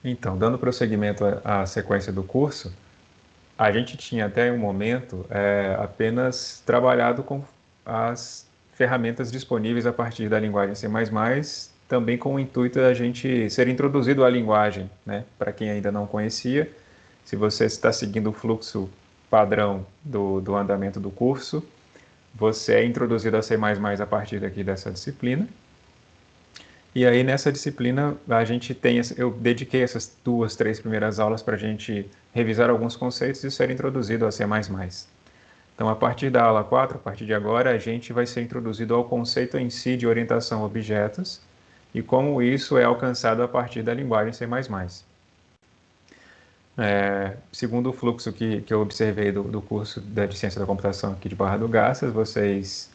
Então, dando prosseguimento à sequência do curso, a gente tinha até um momento apenas trabalhado com as ferramentas disponíveis a partir da linguagem C++, também com o intuito da gente ser introduzido à linguagem, né? Para quem ainda não conhecia, se você está seguindo o fluxo padrão do andamento do curso, você é introduzido a C++ a partir daqui dessa disciplina. E aí nessa disciplina a gente tem, eu dediquei essas 2, 3 primeiras aulas para a gente revisar alguns conceitos e ser introduzido a C++. Então a partir da aula 4, a partir de agora, a gente vai ser introduzido ao conceito em si de orientação a objetos e como isso é alcançado a partir da linguagem C++. Segundo o fluxo que eu observei do curso de Ciência da Computação aqui de Barra do Garças, vocês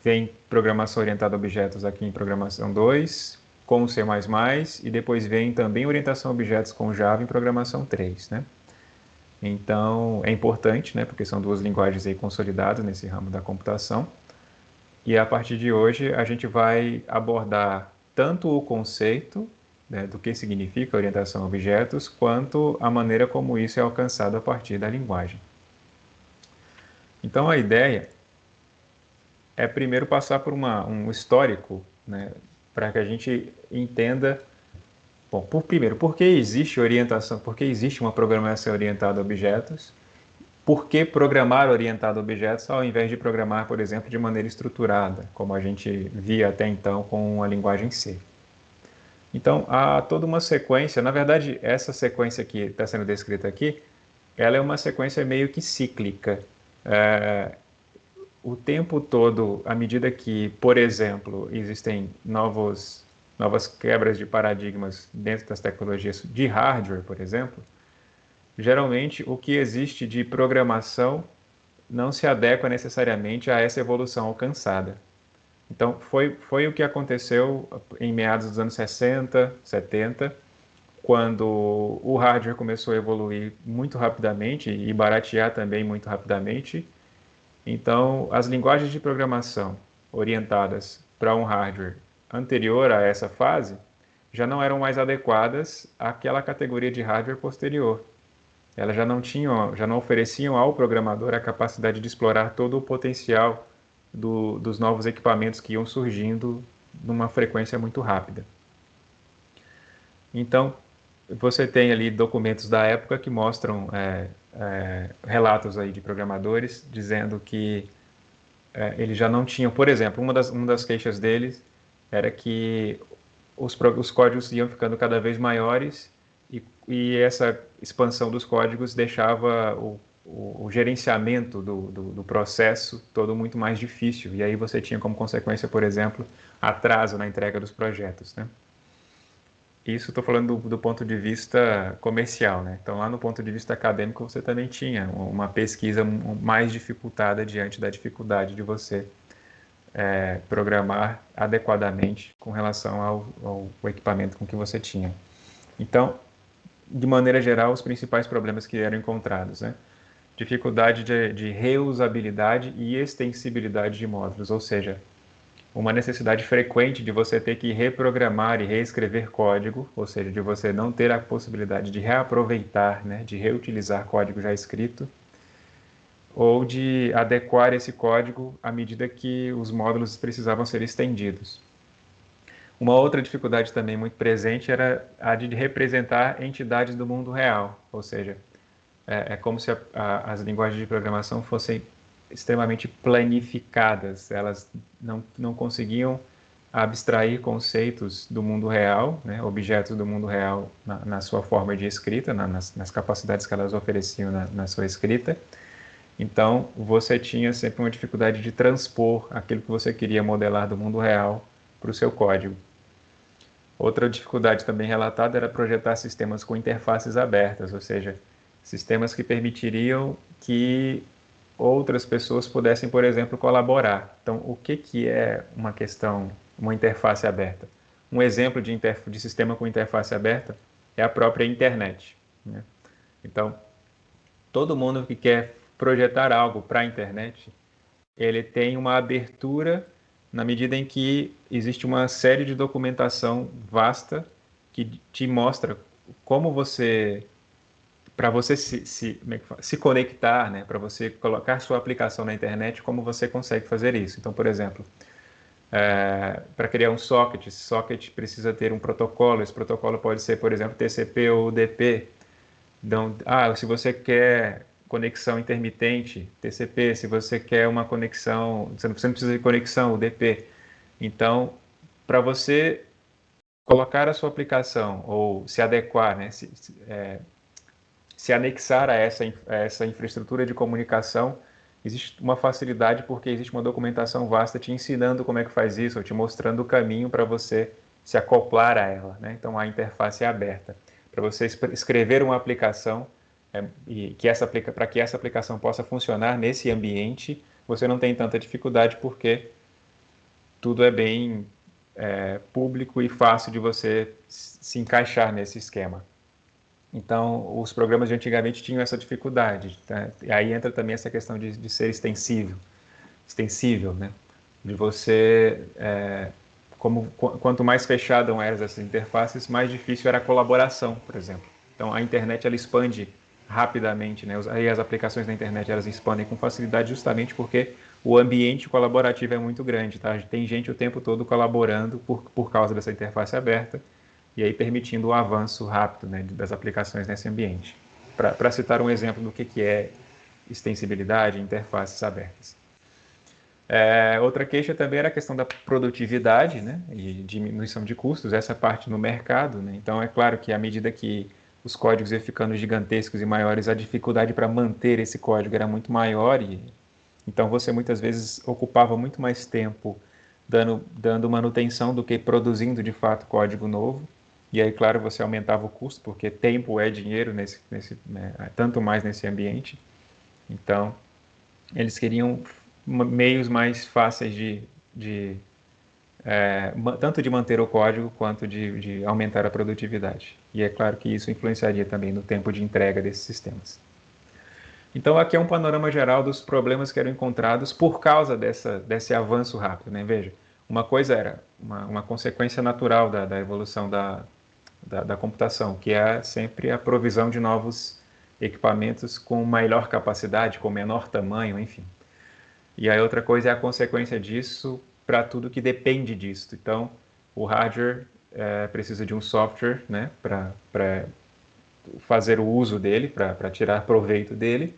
vem programação orientada a objetos aqui em programação 2, com C++, e depois vem também orientação a objetos com Java em programação 3, né? Então, é importante, né, porque são duas linguagens aí consolidadas nesse ramo da computação. E a partir de hoje, a gente vai abordar tanto o conceito, né, do que significa orientação a objetos, quanto a maneira como isso é alcançado a partir da linguagem. Então, a ideia é primeiro passar por um histórico, né, para que a gente entenda, bom, primeiro, por que existe orientação, por que existe uma programação orientada a objetos, por que programar orientado a objetos ao invés de programar, por exemplo, de maneira estruturada, como a gente via até então com a linguagem C. Então, há toda uma sequência, na verdade, essa sequência que está sendo descrita aqui, ela é uma sequência meio que cíclica. O tempo todo, à medida que, por exemplo, existem novas quebras de paradigmas dentro das tecnologias de hardware, por exemplo, geralmente o que existe de programação não se adequa necessariamente a essa evolução alcançada. Então, foi o que aconteceu em meados dos anos 60, 70, quando o hardware começou a evoluir muito rapidamente e baratear também muito rapidamente. Então, as linguagens de programação orientadas para um hardware anterior a essa fase já não eram mais adequadas àquela categoria de hardware posterior. Elas já não ofereciam ao programador a capacidade de explorar todo o potencial dos novos equipamentos que iam surgindo numa frequência muito rápida. Então, você tem ali documentos da época que mostram relatos aí de programadores dizendo que eles já não tinham, por exemplo, uma das queixas deles era que os códigos iam ficando cada vez maiores e essa expansão dos códigos deixava o gerenciamento do processo todo muito mais difícil. E aí você tinha como consequência, por exemplo, atraso na entrega dos projetos, né? Isso estou falando do ponto de vista comercial, né? Então, lá no ponto de vista acadêmico, você também tinha uma pesquisa mais dificultada diante da dificuldade de você programar adequadamente com relação ao equipamento com que você tinha. Então, de maneira geral, os principais problemas que eram encontrados, né? Dificuldade de reusabilidade e extensibilidade de módulos, ou seja, uma necessidade frequente de você ter que reprogramar e reescrever código, ou seja, de você não ter a possibilidade de reaproveitar, né, de reutilizar código já escrito, ou de adequar esse código à medida que os módulos precisavam ser estendidos. Uma outra dificuldade também muito presente era a de representar entidades do mundo real, ou seja, é como se as linguagens de programação fossem extremamente planificadas, elas não conseguiam abstrair conceitos do mundo real, né, objetos do mundo real na sua forma de escrita, nas capacidades que elas ofereciam na sua escrita. Então, você tinha sempre uma dificuldade de transpor aquilo que você queria modelar do mundo real para o seu código. Outra dificuldade também relatada era projetar sistemas com interfaces abertas, ou seja, sistemas que permitiriam que outras pessoas pudessem, por exemplo, colaborar. Então, o que é uma interface aberta? Um exemplo de sistema com interface aberta é a própria internet, né? Então, todo mundo que quer projetar algo para a internet, ele tem uma abertura na medida em que existe uma série de documentação vasta que te mostra como você, para você como é que fala? Se conectar, né, para você colocar sua aplicação na internet, como você consegue fazer isso. Então, por exemplo, para criar um socket, esse socket precisa ter um protocolo, esse protocolo pode ser, por exemplo, TCP ou UDP. Então, se você quer conexão intermitente, TCP, se você quer uma conexão, você não precisa de conexão, UDP. Então, para você colocar a sua aplicação ou se adequar, né, se anexar a essa infraestrutura de comunicação, existe uma facilidade porque existe uma documentação vasta te ensinando como é que faz isso, ou te mostrando o caminho para você se acoplar a ela, né? Então a interface é aberta. Para você escrever uma aplicação e para que essa aplicação possa funcionar nesse ambiente, você não tem tanta dificuldade porque tudo é bem público e fácil de você se encaixar nesse esquema. Então, os programas de antigamente tinham essa dificuldade. Tá? E aí entra também essa questão de ser extensível, né? De você, quanto mais fechadas eram essas interfaces, mais difícil era a colaboração, por exemplo. Então, a internet ela expande rapidamente, né? Aí as aplicações da internet elas expandem com facilidade justamente porque o ambiente colaborativo é muito grande, tá? Tem gente o tempo todo colaborando por causa dessa interface aberta e aí permitindo o avanço rápido, né, das aplicações nesse ambiente. Para citar um exemplo do que é extensibilidade e interfaces abertas. Outra queixa também era a questão da produtividade, né, e diminuição de custos, essa parte no mercado. Né? Então, é claro que à medida que os códigos iam ficando gigantescos e maiores, a dificuldade para manter esse código era muito maior, e então você muitas vezes ocupava muito mais tempo dando manutenção do que produzindo de fato código novo. E aí, claro, você aumentava o custo, porque tempo é dinheiro tanto mais nesse ambiente. Então, eles queriam meios mais fáceis tanto de manter o código quanto de aumentar a produtividade. E é claro que isso influenciaria também no tempo de entrega desses sistemas. Então, aqui é um panorama geral dos problemas que eram encontrados por causa desse avanço rápido. Né? Veja, uma coisa era uma consequência natural da evolução da computação, que é sempre a provisão de novos equipamentos com maior capacidade, com menor tamanho, enfim. E a outra coisa é a consequência disso para tudo que depende disso. Então, o hardware precisa de um software, né, para fazer o uso dele, para tirar proveito dele.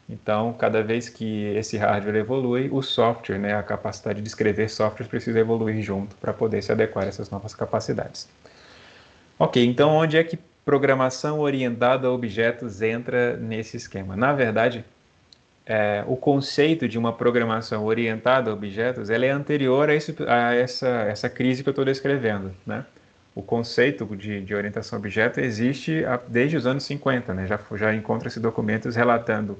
Então, cada vez que esse hardware evolui, o software, né, a capacidade de escrever software precisa evoluir junto para poder se adequar a essas novas capacidades. Ok, então onde é que programação orientada a objetos entra nesse esquema? Na verdade, o conceito de uma programação orientada a objetos ela é anterior a essa crise que eu estou descrevendo, né? O conceito de orientação a objeto existe desde os anos 50, né? Já encontra-se documentos relatando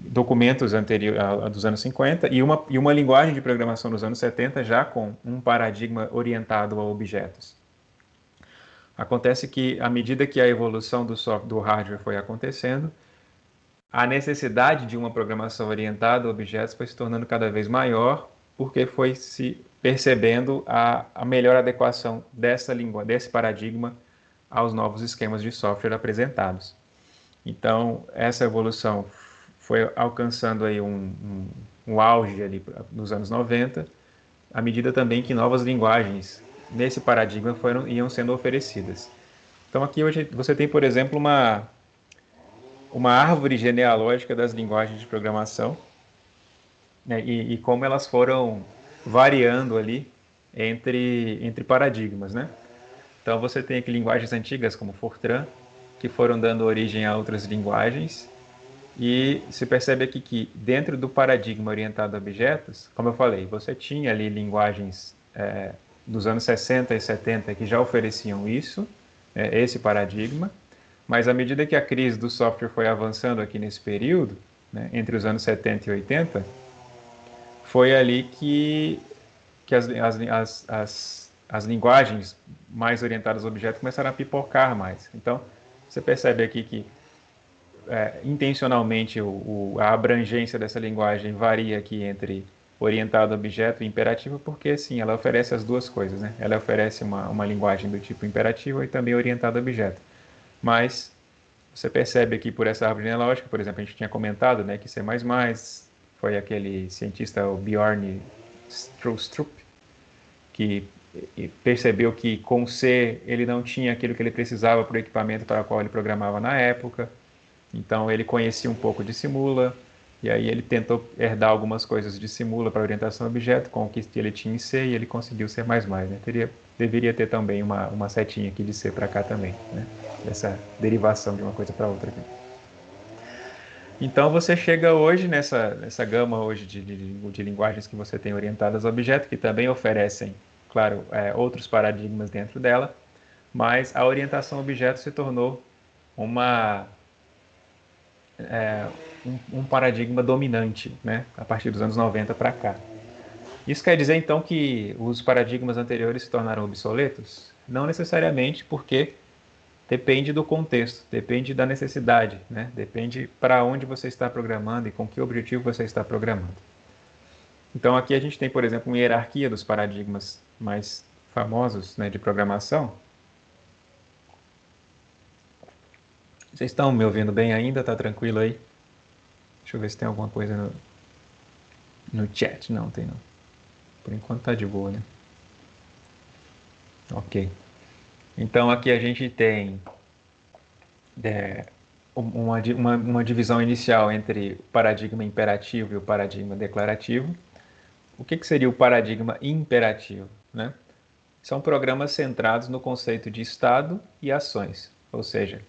documentos anteriores dos anos 50 e uma linguagem de programação nos anos 70 já com um paradigma orientado a objetos. Acontece que, à medida que a evolução do hardware foi acontecendo, a necessidade de uma programação orientada a objetos foi se tornando cada vez maior, porque foi se percebendo a melhor adequação dessa língua, desse paradigma aos novos esquemas de software apresentados. Então, essa evolução foi alcançando aí um auge ali nos anos 90, à medida também que novas linguagens nesse paradigma iam sendo oferecidas. Então, aqui hoje você tem, por exemplo, uma árvore genealógica das linguagens de programação, né, e como elas foram variando ali entre paradigmas, né? Então você tem aqui linguagens antigas como Fortran, que foram dando origem a outras linguagens, e se percebe aqui que dentro do paradigma orientado a objetos, como eu falei, você tinha ali linguagens dos anos 60 e 70 que já ofereciam isso, esse paradigma, mas à medida que a crise do software foi avançando aqui nesse período, né, entre os anos 70 e 80, foi ali que as linguagens mais orientadas a objetos começaram a pipocar mais. Então, você percebe aqui que intencionalmente a abrangência dessa linguagem varia aqui entre orientada a objeto e imperativa, porque sim, ela oferece as duas coisas, né? Ela oferece uma linguagem do tipo imperativo e também orientada a objeto. Mas você percebe aqui por essa árvore genealógica, por exemplo, a gente tinha comentado, né, que C++ foi aquele cientista, o Bjorn Stroustrup, que percebeu que com C ele não tinha aquilo que ele precisava para o equipamento para o qual ele programava na época. Então ele conhecia um pouco de Simula, e aí ele tentou herdar algumas coisas de Simula para orientação a objeto, com o que ele tinha em C, e ele conseguiu C++, né? Deveria ter também uma setinha aqui de C para cá também, né? Essa derivação de uma coisa para outra aqui. Então você chega hoje nessa gama hoje de linguagens que você tem orientadas a objeto, que também oferecem, claro, outros paradigmas dentro dela, mas a orientação a objeto se tornou uma um paradigma dominante, né, a partir dos anos 90 para cá. Isso quer dizer então que os paradigmas anteriores se tornaram obsoletos? Não necessariamente, porque depende do contexto, depende da necessidade, né? Depende para onde você está programando e com que objetivo você está programando. Então aqui a gente tem, por exemplo, uma hierarquia dos paradigmas mais famosos, né, de programação. Vocês estão me ouvindo bem ainda? Tá tranquilo aí? Deixa eu ver se tem alguma coisa no chat. Não, tem não. Por enquanto tá de boa, né? Ok. Então aqui a gente tem uma divisão inicial entre o paradigma imperativo e o paradigma declarativo. O que seria o paradigma imperativo, né? São programas centrados no conceito de estado e ações, ou seja,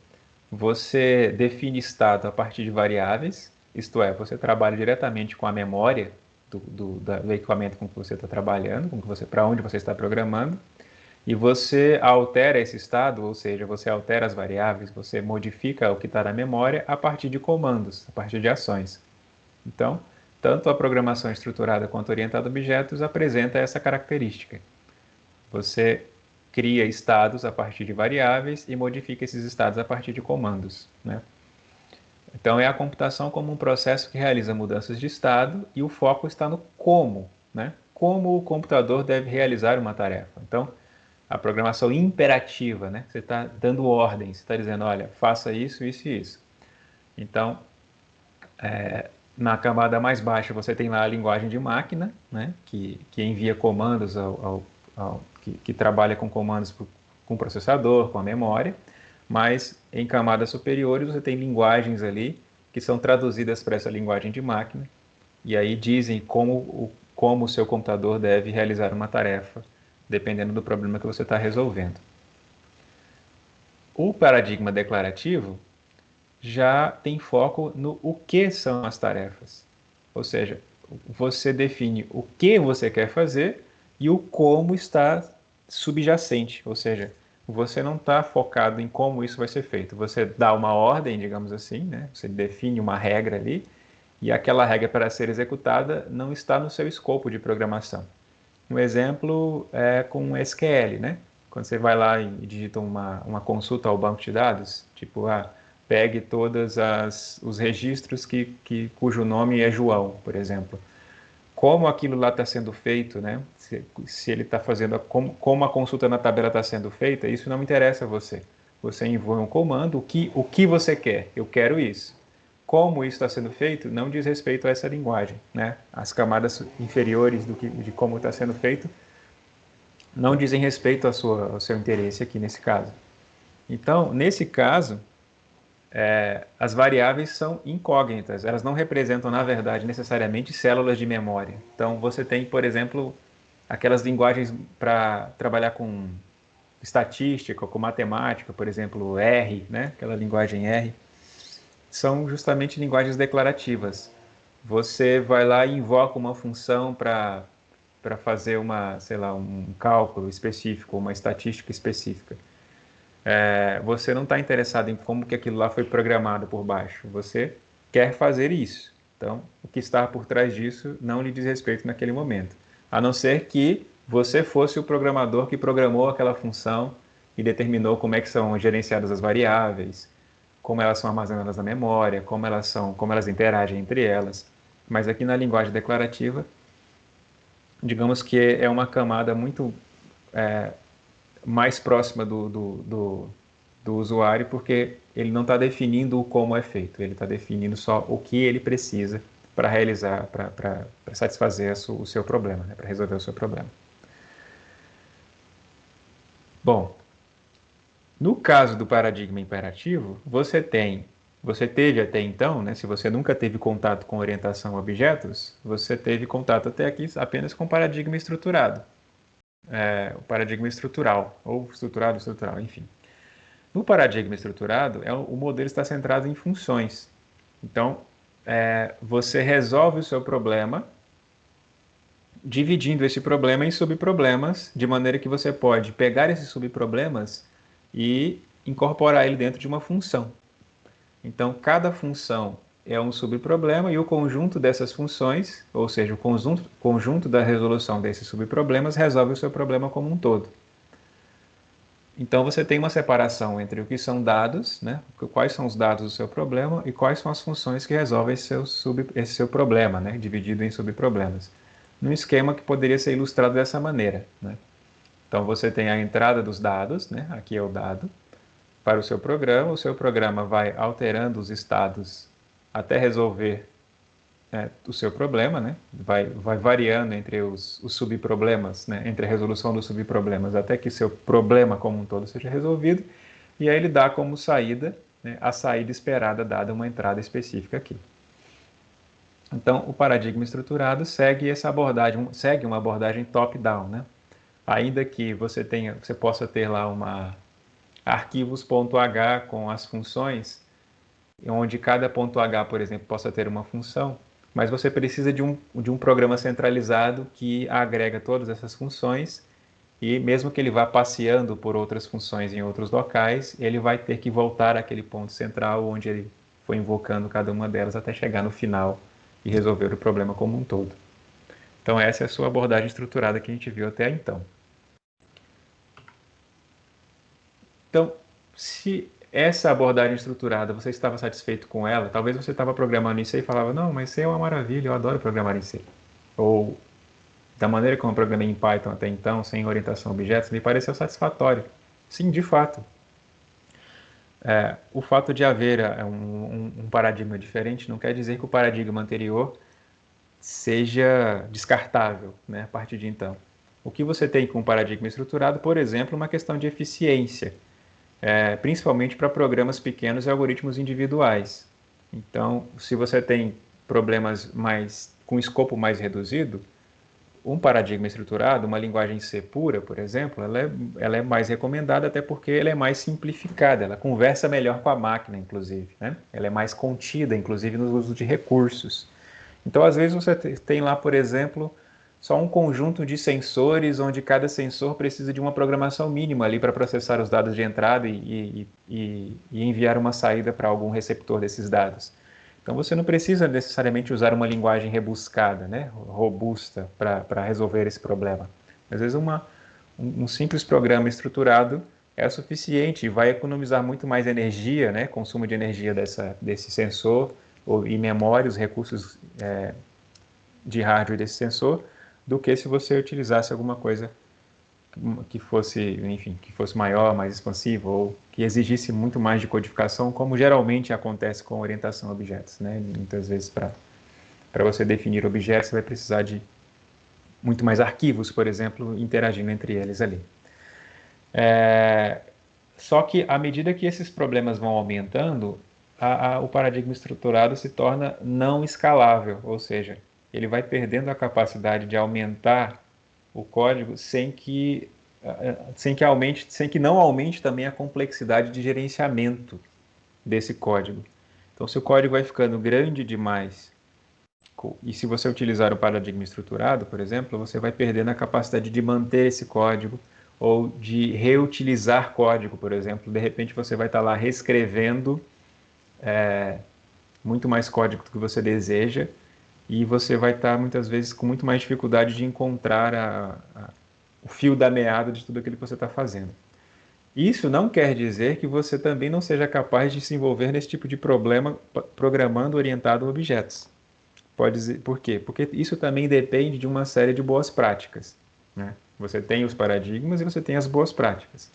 você define estado a partir de variáveis, isto é, você trabalha diretamente com a memória do equipamento com que você está trabalhando, para onde você está programando, e você altera esse estado, ou seja, você altera as variáveis, você modifica o que está na memória a partir de comandos, a partir de ações. Então, tanto a programação estruturada quanto orientada a objetos apresenta essa característica. Você cria estados a partir de variáveis e modifica esses estados a partir de comandos, né? Então, é a computação como um processo que realiza mudanças de estado e o foco está no como, né? Como o computador deve realizar uma tarefa. Então, a programação imperativa, né? Você está dando ordens, você está dizendo, olha, faça isso, isso e isso. Então, na camada mais baixa você tem lá a linguagem de máquina, né? que envia comandos, que trabalha com comandos com o processador, com a memória, mas em camadas superiores você tem linguagens ali que são traduzidas para essa linguagem de máquina, e aí dizem como o seu computador deve realizar uma tarefa, dependendo do problema que você está resolvendo. O paradigma declarativo já tem foco no o que são as tarefas. Ou seja, você define o que você quer fazer e o como está subjacente. Ou seja, você não está focado em como isso vai ser feito. Você dá uma ordem, digamos assim, né? Você define uma regra ali, e aquela regra para ser executada não está no seu escopo de programação. Um exemplo é com SQL, né? Quando você vai lá e digita uma consulta ao banco de dados, tipo, pegue todos os registros cujo nome é João, por exemplo. Como aquilo lá está sendo feito, né? Se ele está fazendo, como a consulta na tabela está sendo feita, isso não interessa a você. Você envia um comando, o que você quer? Eu quero isso. Como isso está sendo feito não diz respeito a essa linguagem, né? As camadas inferiores de como está sendo feito não dizem respeito ao seu interesse aqui nesse caso. Então, nesse caso, as variáveis são incógnitas, elas não representam, na verdade, necessariamente células de memória. Então, você tem, por exemplo, aquelas linguagens para trabalhar com estatística, com matemática, por exemplo, R, né? Aquela linguagem R, são justamente linguagens declarativas. Você vai lá e invoca uma função para fazer sei lá, um cálculo específico, uma estatística específica. Você não está interessado em como que aquilo lá foi programado por baixo. Você quer fazer isso. Então, o que está por trás disso não lhe diz respeito naquele momento. A não ser que você fosse o programador que programou aquela função e determinou como é que são gerenciadas as variáveis, como elas são armazenadas na memória, como elas interagem entre elas. Mas aqui na linguagem declarativa, digamos que é uma camada muito mais próxima do usuário, porque ele não está definindo o como é feito, ele está definindo só o que ele precisa para realizar, para satisfazer o seu problema, né? Para resolver o seu problema. Bom, no caso do paradigma imperativo, você teve até então, né, se você nunca teve contato com orientação a objetos, você teve contato até aqui apenas com paradigma estruturado, o paradigma estrutural, ou estrutural, enfim. No paradigma estruturado, o modelo está centrado em funções. Então, você resolve o seu problema dividindo esse problema em subproblemas, de maneira que você pode pegar esses subproblemas e incorporar ele dentro de uma função. Então, cada função é um subproblema e o conjunto dessas funções, ou seja, o conjunto da resolução desses subproblemas, resolve o seu problema como um todo. Então, você tem uma separação entre o que são dados, né? Quais são os dados do seu problema e quais são as funções que resolvem esse seu problema, né? Dividido em subproblemas. Num esquema que poderia ser ilustrado dessa maneira, né? Então, você tem a entrada dos dados, né? Aqui é o dado, para o seu programa vai alterando os estados até resolver o seu problema, né? Vai variando entre os subproblemas, né? Entre a resolução dos subproblemas, até que seu problema como um todo seja resolvido, e aí ele dá como saída, né, a saída esperada dada uma entrada específica aqui. Então, o paradigma estruturado segue essa abordagem, segue uma abordagem top-down, né? Ainda que você possa ter lá arquivos.h com as funções, onde cada ponto H, por exemplo, possa ter uma função, mas você precisa de um programa centralizado que agrega todas essas funções e mesmo que ele vá passeando por outras funções em outros locais, ele vai ter que voltar àquele ponto central onde ele foi invocando cada uma delas até chegar no final e resolver o problema como um todo. Então essa é a sua abordagem estruturada que a gente viu até então. Então, se essa abordagem estruturada, você estava satisfeito com ela, talvez você estava programando em C e falava, não, mas C é uma maravilha, eu adoro programar em C. Ou, da maneira como eu programei em Python até então, sem orientação a objetos, me pareceu satisfatório. Sim, de fato. O fato de haver um paradigma diferente não quer dizer que o paradigma anterior seja descartável, né, a partir de então. O que você tem com o paradigma estruturado, por exemplo, é uma questão de eficiência. Principalmente para programas pequenos e algoritmos individuais. Então, se você tem problemas com escopo mais reduzido, um paradigma estruturado, uma linguagem C pura, por exemplo, ela é mais recomendada até porque ela é mais simplificada, ela conversa melhor com a máquina, inclusive, né? Ela é mais contida, inclusive, no uso de recursos. Então, às vezes, você tem lá, por exemplo, só um conjunto de sensores, onde cada sensor precisa de uma programação mínima ali para processar os dados de entrada e enviar uma saída para algum receptor desses dados. Então você não precisa necessariamente usar uma linguagem rebuscada, né, robusta, para resolver esse problema. Às vezes um simples programa estruturado é suficiente e vai economizar muito mais energia, né, consumo de energia desse sensor e memória, os recursos de hardware desse sensor, do que se você utilizasse alguma coisa que fosse, enfim, que fosse maior, mais expansiva ou que exigisse muito mais de codificação, como geralmente acontece com orientação a objetos, né? Muitas vezes para você definir objetos, você vai precisar de muito mais arquivos, por exemplo, interagindo entre eles ali. Só que à medida que esses problemas vão aumentando, o paradigma estruturado se torna não escalável, ou seja, ele vai perdendo a capacidade de aumentar o código sem que não aumente também a complexidade de gerenciamento desse código. Então, se o código vai ficando grande demais, e se você utilizar o paradigma estruturado, por exemplo, você vai perdendo a capacidade de manter esse código ou de reutilizar código, por exemplo. De repente, você vai estar lá reescrevendo muito mais código do que você deseja e você vai estar muitas vezes com muito mais dificuldade de encontrar o fio da meada de tudo aquilo que você está fazendo. Isso não quer dizer que você também não seja capaz de se envolver nesse tipo de problema programando orientado a objetos. pode dizer, por quê? Porque isso também depende de uma série de boas práticas, né? Você tem os paradigmas e você tem as boas práticas.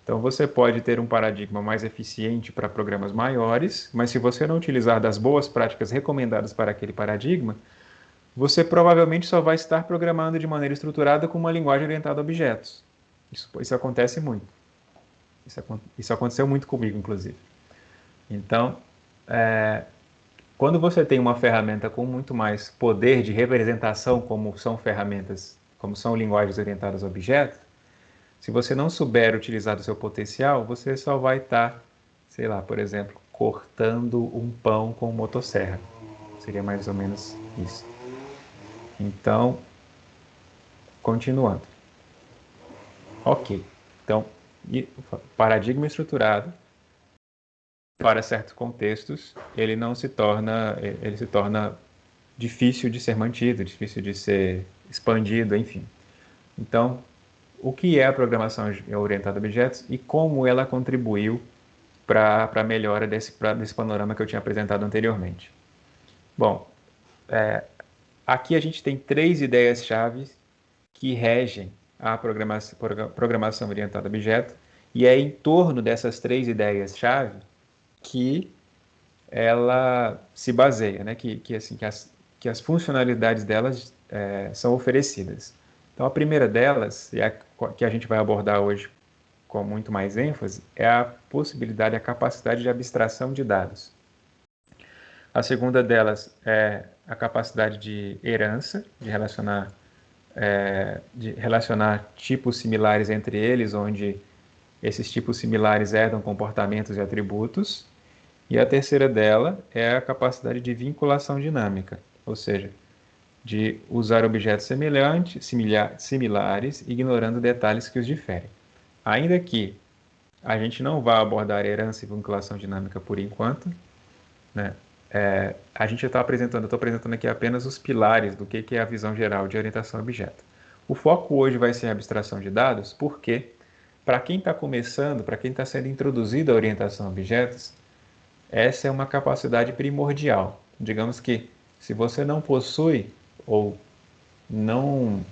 Então, você pode ter um paradigma mais eficiente para programas maiores, mas se você não utilizar das boas práticas recomendadas para aquele paradigma, você provavelmente só vai estar programando de maneira estruturada com uma linguagem orientada a objetos. Isso acontece muito. Isso aconteceu muito comigo, inclusive. Então, quando você tem uma ferramenta com muito mais poder de representação, como são ferramentas, como são linguagens orientadas a objetos, se você não souber utilizar o seu potencial, você só vai estar, sei lá, por exemplo, cortando um pão com motosserra. Seria mais ou menos isso. Então, continuando. Ok. Então, paradigma estruturado, para certos contextos, ele se torna difícil de ser mantido, difícil de ser expandido, enfim. Então, o que é a programação orientada a objetos e como ela contribuiu para a melhora desse panorama que eu tinha apresentado anteriormente? Bom, aqui a gente tem 3 ideias-chave que regem a programação orientada a objeto, e é em torno dessas 3 ideias-chave que ela se baseia, né? Que as funcionalidades delas são oferecidas. Então, a primeira delas, e a que a gente vai abordar hoje com muito mais ênfase, é a possibilidade, a capacidade de abstração de dados. A segunda delas é a capacidade de herança, de relacionar tipos similares entre eles, onde esses tipos similares herdam comportamentos e atributos. E a terceira dela é a capacidade de vinculação dinâmica, ou seja, de usar objetos similares, ignorando detalhes que os diferem. Ainda que a gente não vá abordar herança e vinculação dinâmica por enquanto, né? A gente está apresentando, eu estou apresentando aqui apenas os pilares do que é a visão geral de orientação a objeto. O foco hoje vai ser a abstração de dados, porque para quem está começando, para quem está sendo introduzido à orientação a objetos, essa é uma capacidade primordial. Digamos que se você não possui ou não,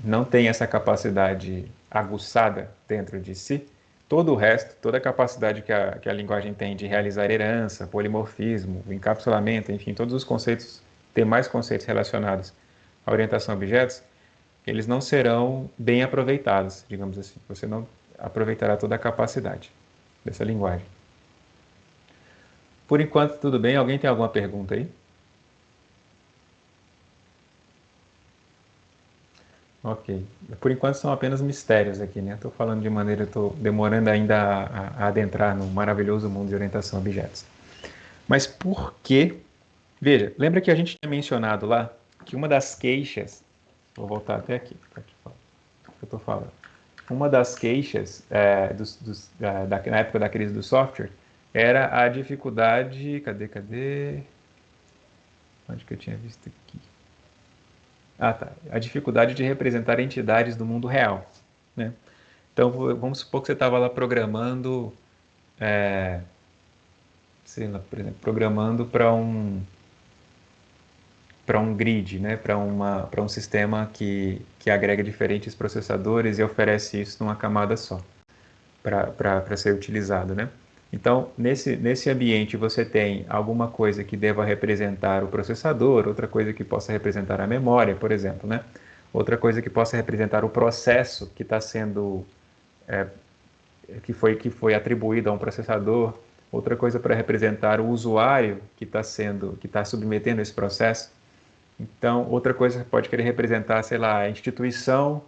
não tem essa capacidade aguçada dentro de si, todo o resto, toda a capacidade que a linguagem tem de realizar herança, polimorfismo, encapsulamento, enfim, todos os conceitos, demais conceitos relacionados à orientação a objetos, eles não serão bem aproveitados, digamos assim. Você não aproveitará toda a capacidade dessa linguagem. Por enquanto, tudo bem. Alguém tem alguma pergunta aí? Ok. Por enquanto são apenas mistérios aqui, né? Estou falando de maneira, estou demorando ainda a adentrar no maravilhoso mundo de orientação a objetos. Mas por que? Veja, lembra que a gente tinha mencionado lá que uma das queixas, vou voltar até aqui, para que eu estou falando. Uma das queixas na época da crise do software era a dificuldade. Cadê? Onde que eu tinha visto aqui? Ah, tá. A dificuldade de representar entidades do mundo real, né? Então, vamos supor que você estava lá programando, sei lá, por exemplo, programando para um grid, né? Para um sistema que agrega diferentes processadores e oferece isso numa camada só, para ser utilizado, né? Então, nesse ambiente você tem alguma coisa que deva representar o processador, outra coisa que possa representar a memória, por exemplo, né? Outra coisa que possa representar o processo que está sendo, que foi atribuído a um processador, outra coisa para representar o usuário que está submetendo esse processo. Então, outra coisa que pode querer representar, sei lá, a instituição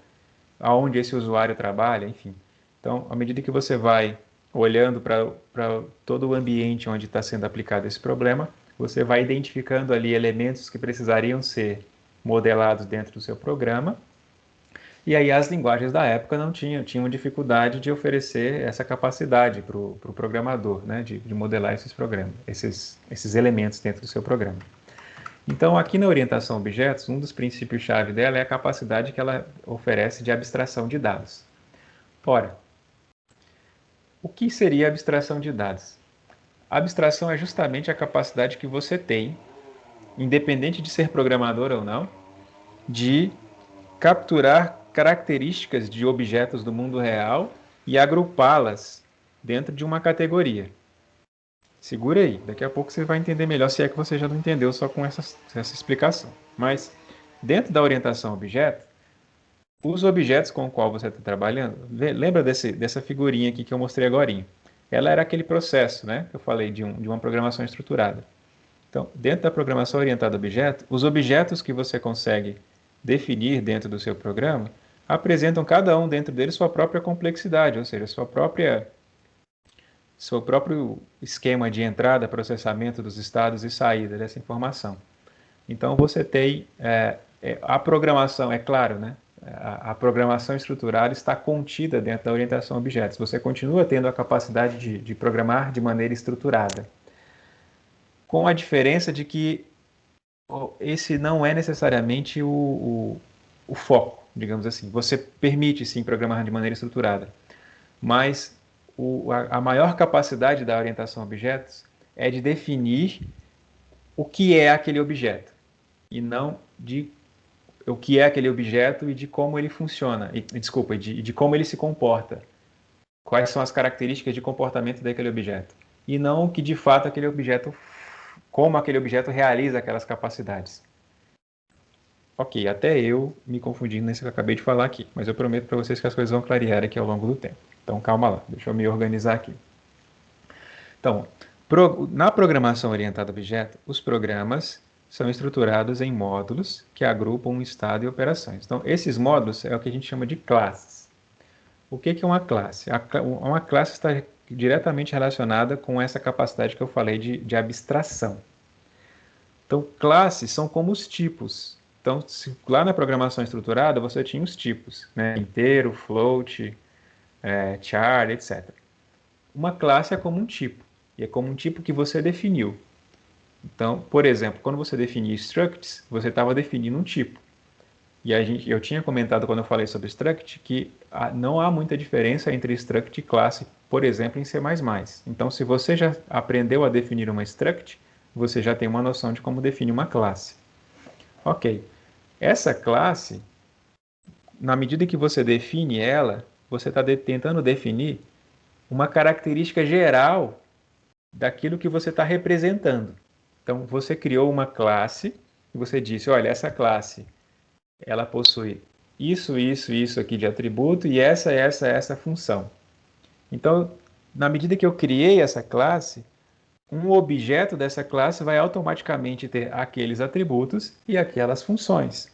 aonde esse usuário trabalha, enfim. Então, à medida que você vai olhando para todo o ambiente onde está sendo aplicado esse problema, você vai identificando ali elementos que precisariam ser modelados dentro do seu programa. E aí as linguagens da época não tinham dificuldade de oferecer essa capacidade para o programador, né, de modelar esses programas, esses elementos dentro do seu programa. Então, aqui na orientação a objetos, um dos princípios-chave dela é a capacidade que ela oferece de abstração de dados. Ora, o que seria abstração de dados? A abstração é justamente a capacidade que você tem independente de ser programador ou não, de capturar características de objetos do mundo real e agrupá-las dentro de uma categoria. Segura aí, daqui a pouco você vai entender melhor, se é que você já não entendeu só com essa explicação. Mas, dentro da orientação a objeto, os objetos com os quais você está trabalhando, lembra dessa figurinha aqui que eu mostrei agora? Ela era aquele processo, né, que eu falei de uma programação estruturada. Então, dentro da programação orientada a objeto, os objetos que você consegue definir dentro do seu programa apresentam cada um dentro dele sua própria complexidade, ou seja, seu próprio esquema de entrada, processamento dos estados e saída dessa informação. Então, você tem a programação, é claro, né? A programação estruturada está contida dentro da orientação a objetos. Você continua tendo a capacidade de programar de maneira estruturada, com a diferença de que esse não é necessariamente o foco, digamos assim. Você permite, sim, programar de maneira estruturada, mas a maior capacidade da orientação a objetos é de definir o que é aquele objeto, e não de o que é aquele objeto e de como ele funciona, de como ele se comporta, quais são as características de comportamento daquele objeto, e não o que de fato aquele objeto, como aquele objeto realiza aquelas capacidades. Ok, até eu me confundindo nesse que eu acabei de falar aqui, mas eu prometo para vocês que as coisas vão clarear aqui ao longo do tempo. Então calma lá, deixa eu me organizar aqui. Então, na programação orientada a objeto, os programas são estruturados em módulos que agrupam um estado e operações. Então, esses módulos é o que a gente chama de classes. O que é uma classe? Uma classe está diretamente relacionada com essa capacidade que eu falei de abstração. Então, classes são como os tipos. Então, lá na programação estruturada, você tinha os tipos, né? Inteiro, float, char, etc. Uma classe é como um tipo, e é como um tipo que você definiu. Então, por exemplo, quando você definia structs, você estava definindo um tipo. E eu tinha comentado quando eu falei sobre struct que não há muita diferença entre struct e classe, por exemplo, em C++. Então, se você já aprendeu a definir uma struct, você já tem uma noção de como definir uma classe. Ok. Essa classe, na medida que você define ela, você está tentando definir uma característica geral daquilo que você está representando. Então, você criou uma classe e você disse, olha, essa classe, ela possui isso aqui de atributo e essa função. Então, na medida que eu criei essa classe, um objeto dessa classe vai automaticamente ter aqueles atributos e aquelas funções.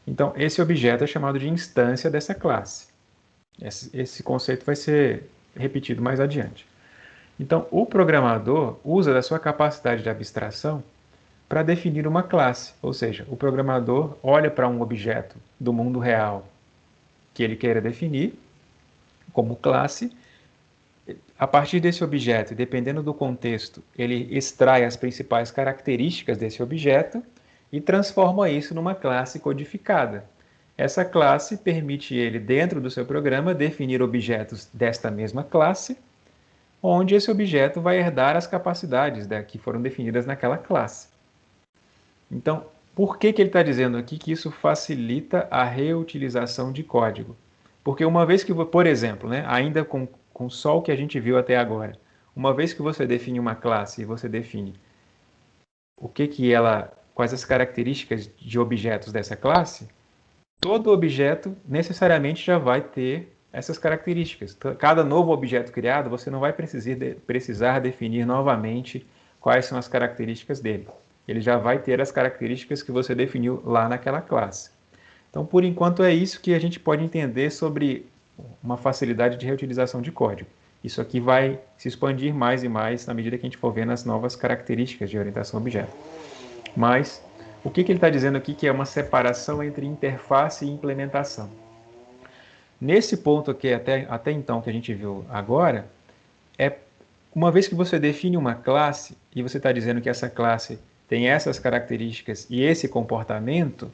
Então, esse objeto é chamado de instância dessa classe. Esse conceito vai ser repetido mais adiante. Então, o programador usa da sua capacidade de abstração para definir uma classe, ou seja, o programador olha para um objeto do mundo real que ele queira definir como classe. A partir desse objeto, dependendo do contexto, ele extrai as principais características desse objeto e transforma isso numa classe codificada. Essa classe permite ele, dentro do seu programa, definir objetos desta mesma classe, onde esse objeto vai herdar as capacidades que foram definidas naquela classe. Então, por que ele está dizendo aqui que isso facilita a reutilização de código? Porque uma vez que, por exemplo, né, ainda com só o que a gente viu até agora, uma vez que você define uma classe e você define quais as características de objetos dessa classe, todo objeto necessariamente já vai ter essas características. Cada novo objeto criado, você não vai precisar definir novamente quais são as características dele. Ele já vai ter as características que você definiu lá naquela classe. Então, por enquanto, é isso que a gente pode entender sobre uma facilidade de reutilização de código. Isso aqui vai se expandir mais e mais na medida que a gente for vendo as novas características de orientação a objeto. Mas, o que ele está dizendo aqui que é uma separação entre interface e implementação? Nesse ponto aqui, até então, que a gente viu agora, uma vez que você define uma classe, e você está dizendo que essa classe tem essas características e esse comportamento,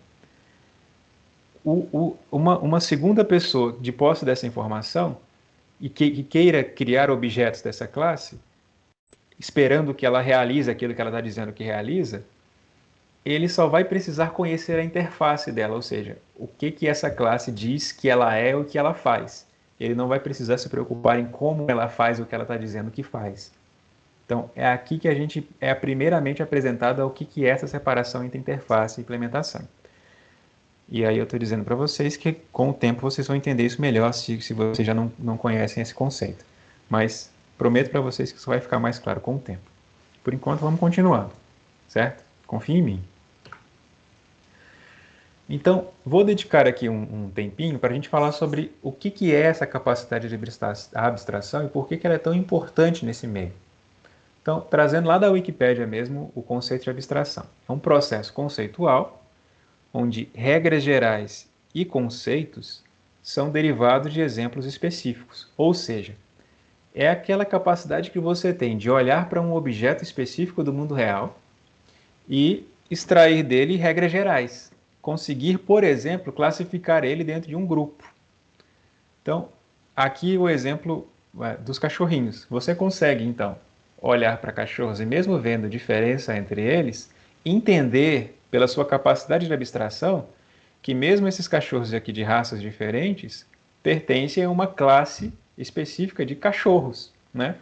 uma segunda pessoa de posse dessa informação e que queira criar objetos dessa classe, esperando que ela realize aquilo que ela está dizendo que realiza, ele só vai precisar conhecer a interface dela, ou seja, o que que essa classe diz que ela é ou o que ela faz. Ele não vai precisar se preocupar em como ela faz o que ela está dizendo que faz. Então, é aqui que a gente é primeiramente apresentado o que que é essa separação entre interface e implementação. E aí eu estou dizendo para vocês que com o tempo vocês vão entender isso melhor se vocês já não conhecem esse conceito. Mas prometo para vocês que isso vai ficar mais claro com o tempo. Por enquanto, vamos continuando, certo? Confie em mim. Então, vou dedicar aqui um tempinho para a gente falar sobre o que que é essa capacidade de abstração e por que que ela é tão importante nesse meio. Então, trazendo lá da Wikipédia mesmo o conceito de abstração. É um processo conceitual onde regras gerais e conceitos são derivados de exemplos específicos. Ou seja, é aquela capacidade que você tem de olhar para um objeto específico do mundo real e extrair dele regras gerais. Conseguir, por exemplo, classificar ele dentro de um grupo. Então, aqui o exemplo dos cachorrinhos. Você consegue, então, olhar para cachorros e mesmo vendo diferença entre eles, entender pela sua capacidade de abstração que mesmo esses cachorros aqui de raças diferentes pertencem a uma classe específica de cachorros, né?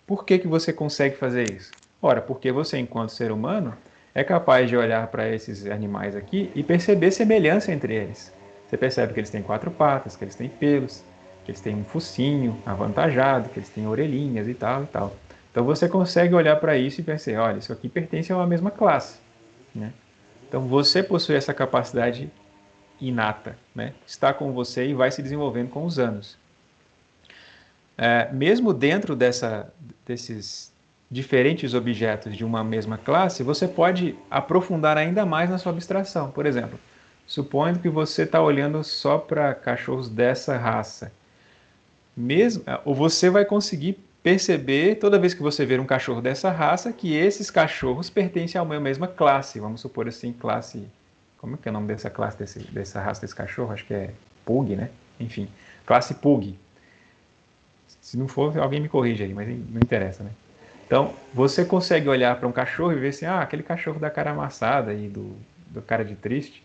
Por que que você consegue fazer isso? Ora, porque você, enquanto ser humano, é capaz de olhar para esses animais aqui e perceber semelhança entre eles. Você percebe que eles têm quatro patas, que eles têm pelos, que eles têm um focinho avantajado, que eles têm orelhinhas e tal e tal. Então você consegue olhar para isso e pensar, olha, isso aqui pertence a uma mesma classe, né? Então você possui essa capacidade inata, né? Está com você e vai se desenvolvendo com os anos. Mesmo dentro desses diferentes objetos de uma mesma classe, você pode aprofundar ainda mais na sua abstração. Por exemplo, supondo que você está olhando só para cachorros dessa raça. Ou você vai conseguir perceber, toda vez que você ver um cachorro dessa raça, que esses cachorros pertencem a uma mesma classe. Vamos supor assim, classe... Como é que é o nome dessa classe, dessa raça desse cachorro? Acho que é Pug, né? Enfim, classe Pug. Se não for, alguém me corrige aí, mas não interessa, né? Então, você consegue olhar para um cachorro e ver assim, aquele cachorro da cara amassada e do cara de triste,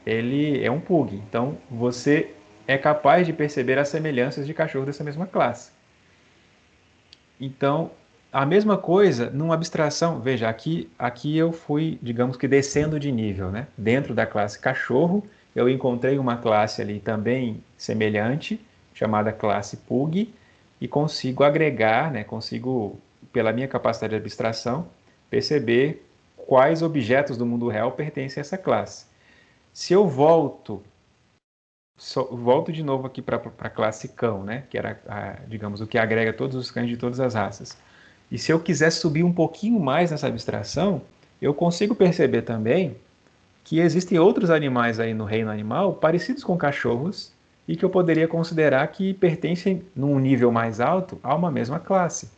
ele é um pug. Então, você é capaz de perceber as semelhanças de cachorro dessa mesma classe. Então, a mesma coisa numa abstração. Veja, aqui eu fui, digamos que descendo de nível, né? Dentro da classe cachorro, eu encontrei uma classe ali também semelhante, chamada classe pug, e consigo agregar, né? Consigo, pela minha capacidade de abstração, perceber quais objetos do mundo real pertencem a essa classe. Se eu volto de novo aqui para a classe cão, né? Que era, digamos, o que agrega todos os cães de todas as raças. E se eu quiser subir um pouquinho mais nessa abstração, eu consigo perceber também que existem outros animais aí no reino animal parecidos com cachorros e que eu poderia considerar que pertencem, num nível mais alto, a uma mesma classe,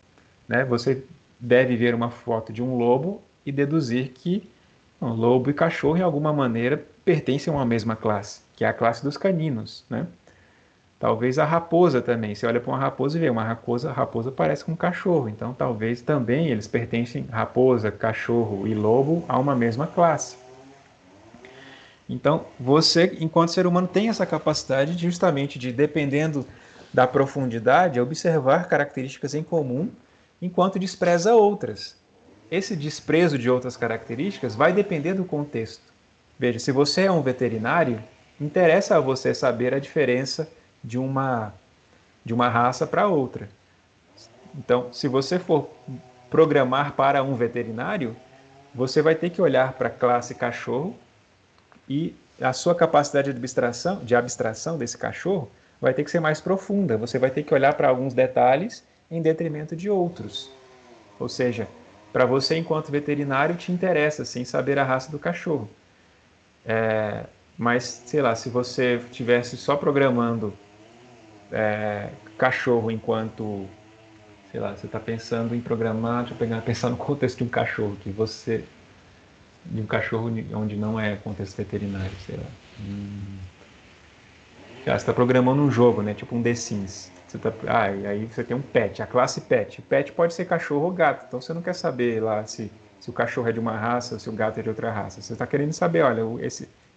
né? Você deve ver uma foto de um lobo e deduzir que lobo e cachorro, em alguma maneira, pertencem a uma mesma classe, que é a classe dos caninos, né? Talvez a raposa também. Você olha para uma raposa e vê uma raposa, a raposa parece com um cachorro. Então, talvez também eles pertencem, raposa, cachorro e lobo, a uma mesma classe. Então, você, enquanto ser humano, tem essa capacidade justamente de, dependendo da profundidade, observar características em comum, enquanto despreza outras. Esse desprezo de outras características vai depender do contexto. Veja, se você é um veterinário, interessa a você saber a diferença de uma raça para outra. Então, se você for programar para um veterinário, você vai ter que olhar para a classe cachorro e a sua capacidade de abstração desse cachorro vai ter que ser mais profunda. Você vai ter que olhar para alguns detalhes em detrimento de outros. Ou seja, para você, enquanto veterinário, te interessa sim saber a raça do cachorro. Mas, sei lá, se você estivesse só programando cachorro enquanto, sei lá, você está pensando em programar, deixa eu pensar no contexto de um cachorro, de um cachorro onde não é contexto veterinário, sei lá. Você está programando um jogo, né? Tipo um The Sims. E aí você tem um pet, a classe pet. O pet pode ser cachorro ou gato, então você não quer saber lá se se o cachorro é de uma raça, se o gato é de outra raça. Você está querendo saber, olha,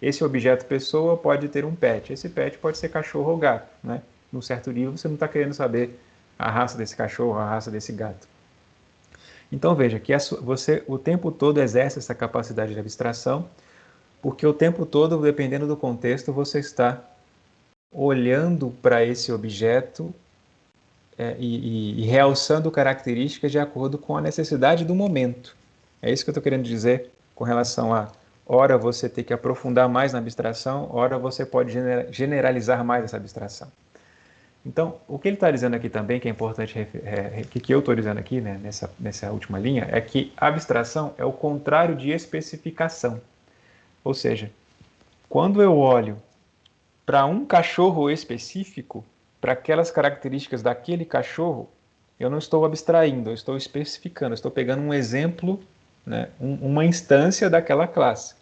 esse objeto pessoa pode ter um pet. Esse pet pode ser cachorro ou gato, né? Num certo nível, você não está querendo saber a raça desse cachorro, a raça desse gato. Então veja que você o tempo todo exerce essa capacidade de abstração, porque o tempo todo, dependendo do contexto, você está olhando para esse objeto e realçando características de acordo com a necessidade do momento. É isso que eu estou querendo dizer com relação a, ora você ter que aprofundar mais na abstração, ora você pode generalizar mais essa abstração. Então, o que ele está dizendo aqui também, que é importante, que eu estou dizendo aqui, né, nessa última linha, é que abstração é o contrário de especificação. Ou seja, quando eu olho para um cachorro específico, para aquelas características daquele cachorro, eu não estou abstraindo, eu estou especificando, eu estou pegando um exemplo, né, uma instância daquela classe.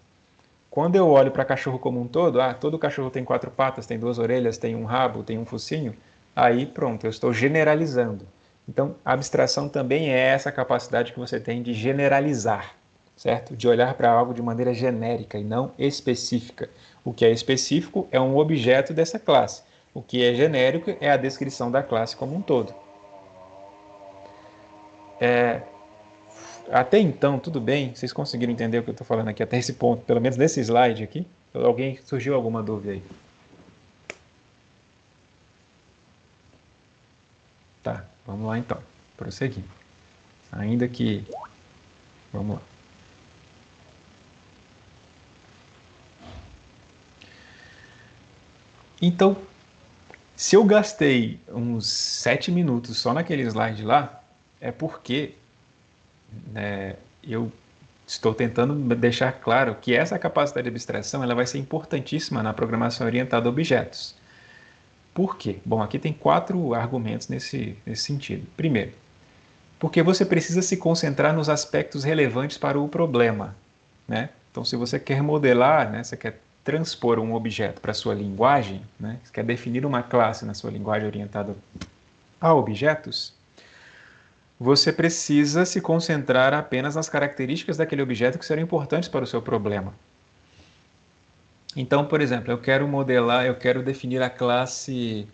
Quando eu olho para cachorro como um todo, todo cachorro tem 4 patas, tem 2 orelhas, tem um rabo, tem um focinho, aí pronto, eu estou generalizando. Então, a abstração também é essa capacidade que você tem de generalizar, certo? De olhar para algo de maneira genérica e não específica. O que é específico é um objeto dessa classe. O que é genérico é a descrição da classe como um todo. Até então, tudo bem? Vocês conseguiram entender o que eu estou falando aqui até esse ponto, pelo menos nesse slide aqui? Alguém surgiu alguma dúvida aí? Tá, vamos lá então, prosseguindo. Ainda que... Vamos lá. Então, se eu gastei uns 7 minutos só naquele slide lá, é porque eu estou tentando deixar claro que essa capacidade de abstração ela vai ser importantíssima na programação orientada a objetos. Por quê? Bom, aqui tem 4 argumentos nesse sentido. Primeiro, porque você precisa se concentrar nos aspectos relevantes para o problema, né? Então, se você quer modelar, né, você quer transpor um objeto para a sua linguagem, né, você quer definir uma classe na sua linguagem orientada a objetos, você precisa se concentrar apenas nas características daquele objeto que serão importantes para o seu problema. Então, por exemplo, eu quero modelar, eu quero definir a classe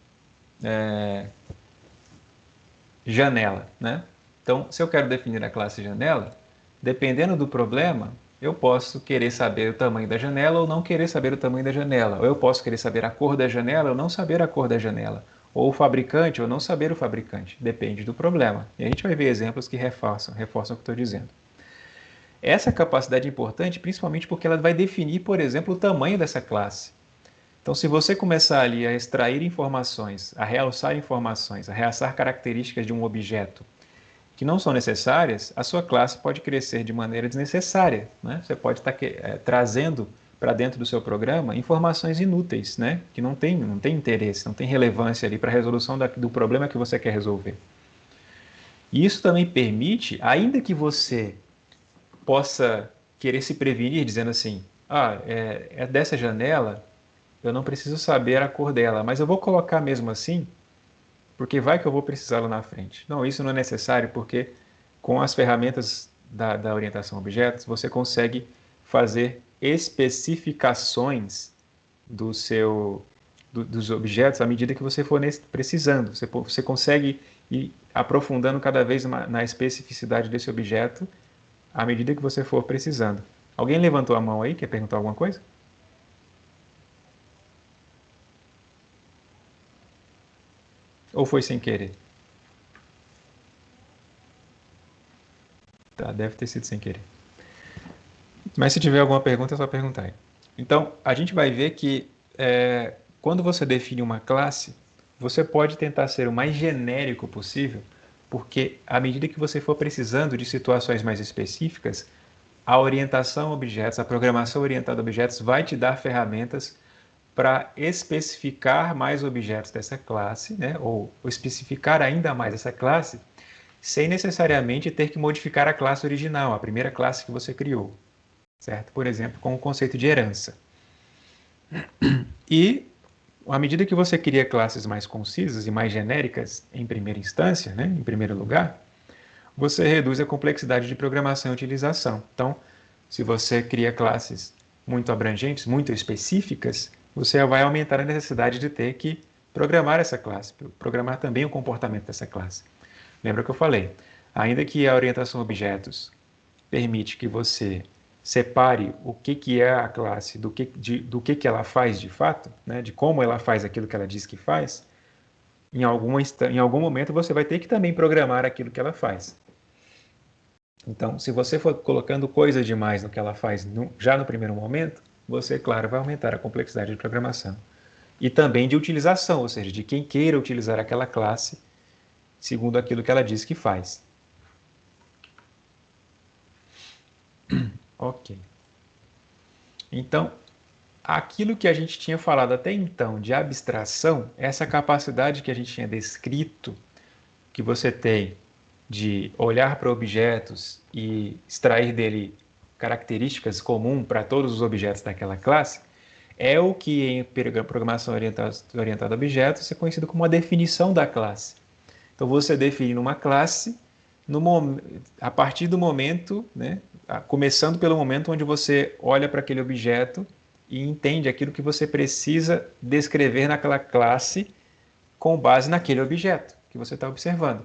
janela, né? Então, se eu quero definir a classe janela, dependendo do problema, eu posso querer saber o tamanho da janela ou não querer saber o tamanho da janela. Ou eu posso querer saber a cor da janela ou não saber a cor da janela. Ou o fabricante ou não saber o fabricante. Depende do problema. E a gente vai ver exemplos que reforçam o que eu estou dizendo. Essa capacidade é importante principalmente porque ela vai definir, por exemplo, o tamanho dessa classe. Então, se você começar ali a extrair informações, a realçar informações, a realçar características de um objeto que não são necessárias, a sua classe pode crescer de maneira desnecessária, né? Você pode estar trazendo para dentro do seu programa informações inúteis, né? Que não tem interesse, não tem relevância ali para a resolução do problema que você quer resolver. E isso também permite, ainda que você possa querer se prevenir dizendo assim, é dessa janela, eu não preciso saber a cor dela, mas eu vou colocar mesmo assim, porque vai que eu vou precisá-lo na frente. Não, isso não é necessário, porque com as ferramentas da orientação a objetos, você consegue fazer especificações dos objetos à medida que você for precisando. Você consegue ir aprofundando cada vez na especificidade desse objeto à medida que você for precisando. Alguém levantou a mão aí? Quer perguntar alguma coisa? Ou foi sem querer? Tá, deve ter sido sem querer. Mas se tiver alguma pergunta, é só perguntar aí. Então, a gente vai ver que quando você define uma classe, você pode tentar ser o mais genérico possível, porque à medida que você for precisando de situações mais específicas, a orientação a objetos, a programação orientada a objetos vai te dar ferramentas para especificar mais objetos dessa classe, né? Ou especificar ainda mais essa classe, sem necessariamente ter que modificar a classe original, a primeira classe que você criou, certo? Por exemplo, com o conceito de herança. E, à medida que você cria classes mais concisas e mais genéricas em primeira instância, né? Em primeiro lugar, você reduz a complexidade de programação e utilização. Então, se você cria classes muito abrangentes, muito específicas, você vai aumentar a necessidade de ter que programar essa classe, programar também o comportamento dessa classe. Lembra que eu falei? Ainda que a orientação a objetos permite que você separe o que é a classe do que ela faz de fato, né, de como ela faz aquilo que ela diz que faz, em algum momento você vai ter que também programar aquilo que ela faz. Então, se você for colocando coisa demais no que ela faz já no primeiro momento, você, claro, vai aumentar a complexidade de programação. E também de utilização, ou seja, de quem queira utilizar aquela classe segundo aquilo que ela diz que faz. Ok. Então, aquilo que a gente tinha falado até então de abstração, essa capacidade que a gente tinha descrito, que você tem de olhar para objetos e extrair dele características comuns para todos os objetos daquela classe, é o que em programação orientada a objetos é conhecido como a definição da classe. Então você define uma classe a partir do momento, né, começando pelo momento onde você olha para aquele objeto e entende aquilo que você precisa descrever naquela classe com base naquele objeto que você está observando.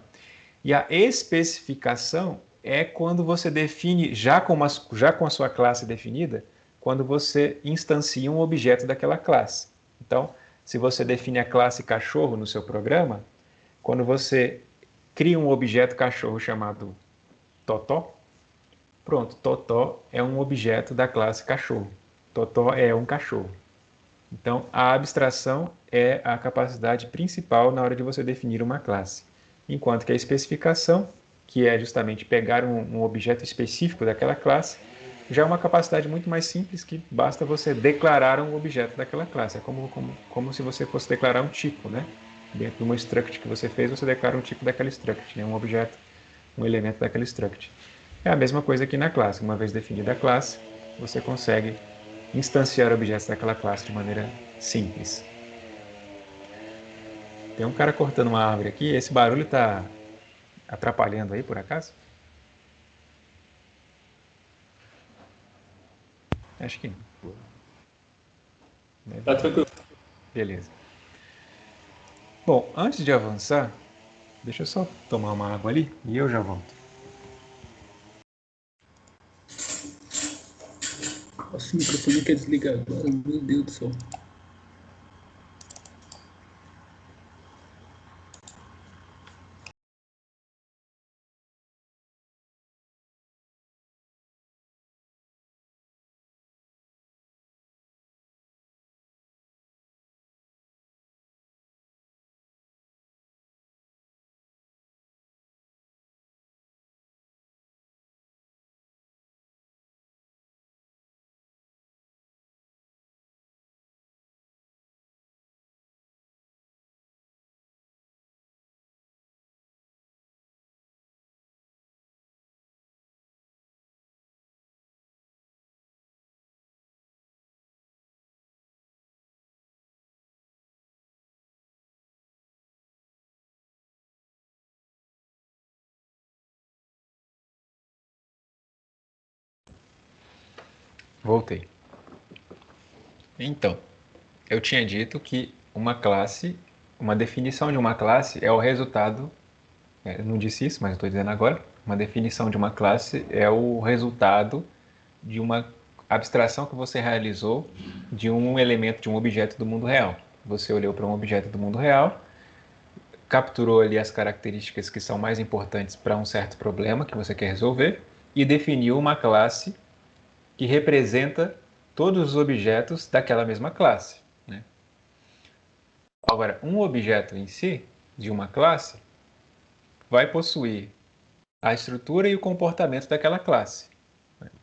E a especificação é quando você define, já com a sua classe definida, quando você instancia um objeto daquela classe. Então, se você define a classe cachorro no seu programa, quando você cria um objeto cachorro chamado Totó, pronto, Totó é um objeto da classe cachorro. Totó é um cachorro. Então, a abstração é a capacidade principal na hora de você definir uma classe, enquanto que a especificação, que é justamente pegar um objeto específico daquela classe, já é uma capacidade muito mais simples, que basta você declarar um objeto daquela classe. É como se você fosse declarar um tipo, né? Dentro de uma struct que você fez, você declara um tipo daquela struct, né? Um objeto, um elemento daquela struct. É a mesma coisa aqui na classe. Uma vez definida a classe, você consegue instanciar objetos daquela classe de maneira simples. Tem um cara cortando uma árvore aqui. Esse barulho está atrapalhando aí, por acaso? Acho que não. Tá tranquilo. Beleza. Bom, antes de avançar, deixa eu só tomar uma água ali e eu já volto. Nossa, o microfone quer desligar agora, meu Deus do céu. Voltei. Então, eu tinha dito que uma definição de uma classe é o resultado. Eu não disse isso, mas estou dizendo agora. Uma definição de uma classe é o resultado de uma abstração que você realizou de um elemento, de um objeto do mundo real. Você olhou para um objeto do mundo real, capturou ali as características que são mais importantes para um certo problema que você quer resolver e definiu uma classe que representa todos os objetos daquela mesma classe, né? Agora, um objeto em si, de uma classe, vai possuir a estrutura e o comportamento daquela classe.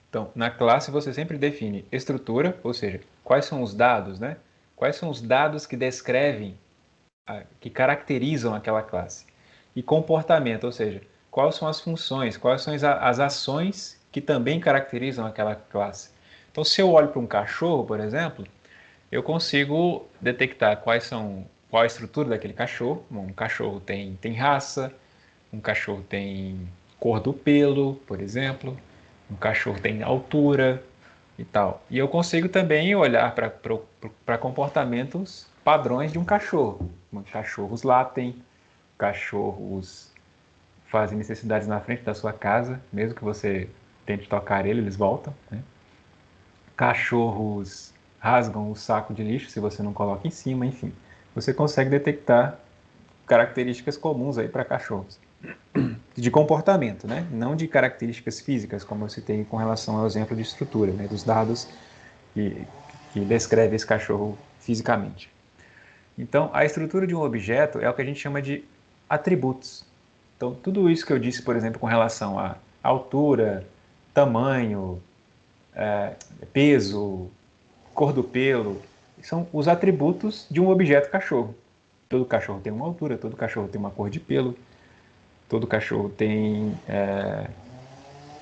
Então, na classe você sempre define estrutura, ou seja, quais são os dados, né? Quais são os dados que descrevem, que caracterizam aquela classe. E comportamento, ou seja, quais são as funções, quais são as ações que também caracterizam aquela classe. Então, se eu olho para um cachorro, por exemplo, eu consigo detectar qual a estrutura daquele cachorro. Bom, um cachorro tem raça, um cachorro tem cor do pelo, por exemplo. Um cachorro tem altura e tal. E eu consigo também olhar para comportamentos padrões de um cachorro. Cachorros latem, cachorros fazem necessidades na frente da sua casa, mesmo que você tente tocar ele, eles voltam, né? Cachorros rasgam o saco de lixo se você não coloca em cima, enfim. Você consegue detectar características comuns aí para cachorros. De comportamento, né? Não de características físicas, como eu citei com relação ao exemplo de estrutura, né? Dos dados que descreve esse cachorro fisicamente. Então, a estrutura de um objeto é o que a gente chama de atributos. Então, tudo isso que eu disse, por exemplo, com relação a altura, tamanho, peso, cor do pelo, são os atributos de um objeto cachorro. Todo cachorro tem uma altura, todo cachorro tem uma cor de pelo, todo cachorro tem,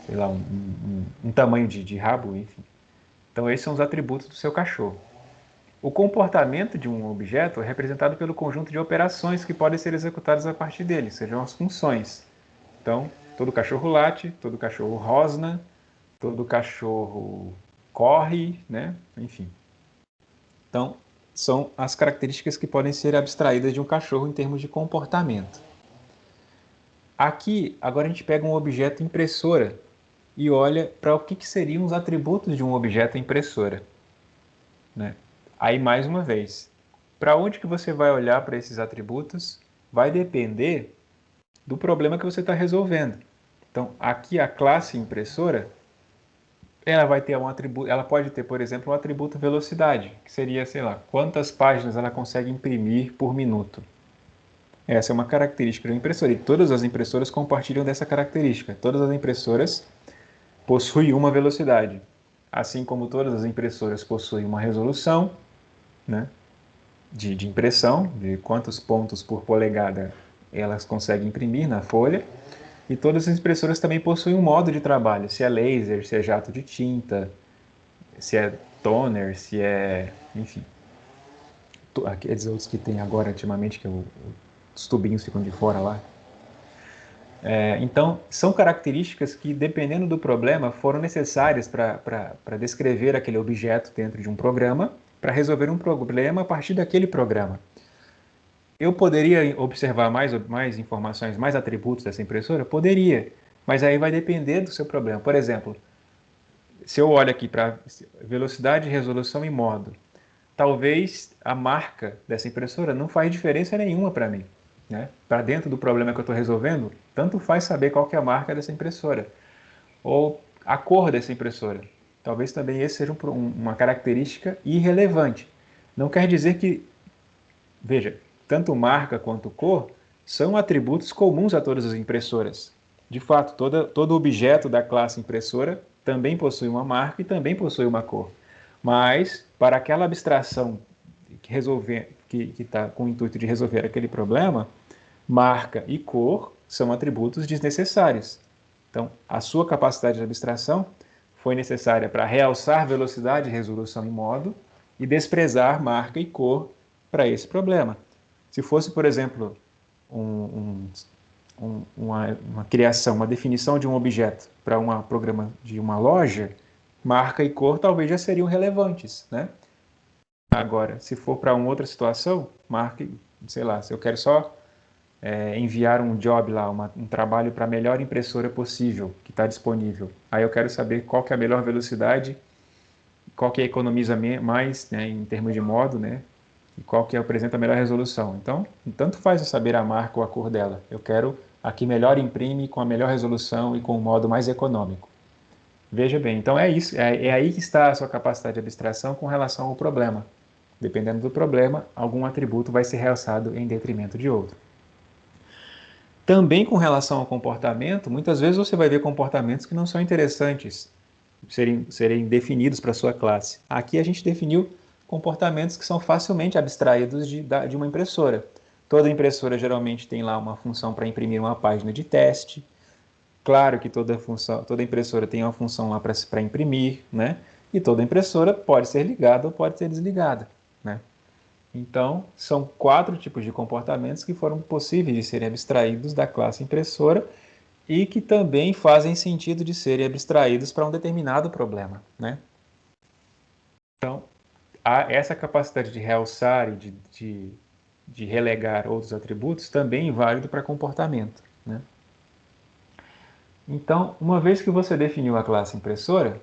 sei lá, um tamanho de rabo, enfim. Então, esses são os atributos do seu cachorro. O comportamento de um objeto é representado pelo conjunto de operações que podem ser executadas a partir dele, sejam as funções. Então, todo cachorro late, todo cachorro rosna, todo cachorro corre, né? Enfim. Então, são as características que podem ser abstraídas de um cachorro em termos de comportamento. Aqui, agora a gente pega um objeto impressora e olha para o que seriam os atributos de um objeto impressora, né? Aí, mais uma vez, para onde que você vai olhar para esses atributos vai depender do problema que você está resolvendo. Então, aqui a classe impressora, ela vai ter um atributo, ela pode ter, por exemplo, um atributo velocidade, que seria, sei lá, quantas páginas ela consegue imprimir por minuto. Essa é uma característica da impressora e todas as impressoras compartilham dessa característica. Todas as impressoras possuem uma velocidade, assim como todas as impressoras possuem uma resolução, né, de impressão, de quantos pontos por polegada elas conseguem imprimir na folha. E todas as impressoras também possuem um modo de trabalho, se é laser, se é jato de tinta, se é toner, se é, enfim, aqueles outros que tem agora ultimamente, que os tubinhos ficam de fora lá. Então, são características que, dependendo do problema, foram necessárias para descrever aquele objeto dentro de um programa, para resolver um problema a partir daquele programa. Eu poderia observar mais informações, mais atributos dessa impressora? Poderia, mas aí vai depender do seu problema. Por exemplo, se eu olho aqui para velocidade, resolução e modo, talvez a marca dessa impressora não faz diferença nenhuma para mim, né? Para dentro do problema que eu estou resolvendo, tanto faz saber qual que é a marca dessa impressora ou a cor dessa impressora. Talvez também esse seja uma característica irrelevante. Não quer dizer que, veja, tanto marca quanto cor são atributos comuns a todas as impressoras. De fato, todo objeto da classe impressora também possui uma marca e também possui uma cor. Mas, para aquela abstração que está com o intuito de resolver aquele problema, marca e cor são atributos desnecessários. Então, a sua capacidade de abstração foi necessária para realçar velocidade, resolução e modo e desprezar marca e cor para esse problema. Se fosse, por exemplo, uma criação, uma definição de um objeto para um programa de uma loja, marca e cor talvez já seriam relevantes, né? Agora, se for para uma outra situação, marca, sei lá, se eu quero só enviar um job lá, um trabalho para a melhor impressora possível que está disponível. Aí eu quero saber qual que é a melhor velocidade, qual que economiza mais, né, em termos de modo, né, e qual que apresenta a melhor resolução. Então, tanto faz eu saber a marca ou a cor dela. Eu quero a que melhor imprime com a melhor resolução e com o modo mais econômico. Veja bem, então é isso, é aí que está a sua capacidade de abstração com relação ao problema. Dependendo do problema, algum atributo vai ser realçado em detrimento de outro. Também com relação ao comportamento, muitas vezes você vai ver comportamentos que não são interessantes serem definidos para a sua classe. Aqui a gente definiu comportamentos que são facilmente abstraídos de uma impressora. Toda impressora geralmente tem lá uma função para imprimir uma página de teste. Claro que toda impressora tem uma função lá para imprimir, né? E toda impressora pode ser ligada ou pode ser desligada, né? Então, são 4 tipos de comportamentos que foram possíveis de serem abstraídos da classe impressora e que também fazem sentido de serem abstraídos para um determinado problema, né? Então, essa capacidade de realçar e de relegar outros atributos também é válido para comportamento, né? Então, uma vez que você definiu a classe impressora,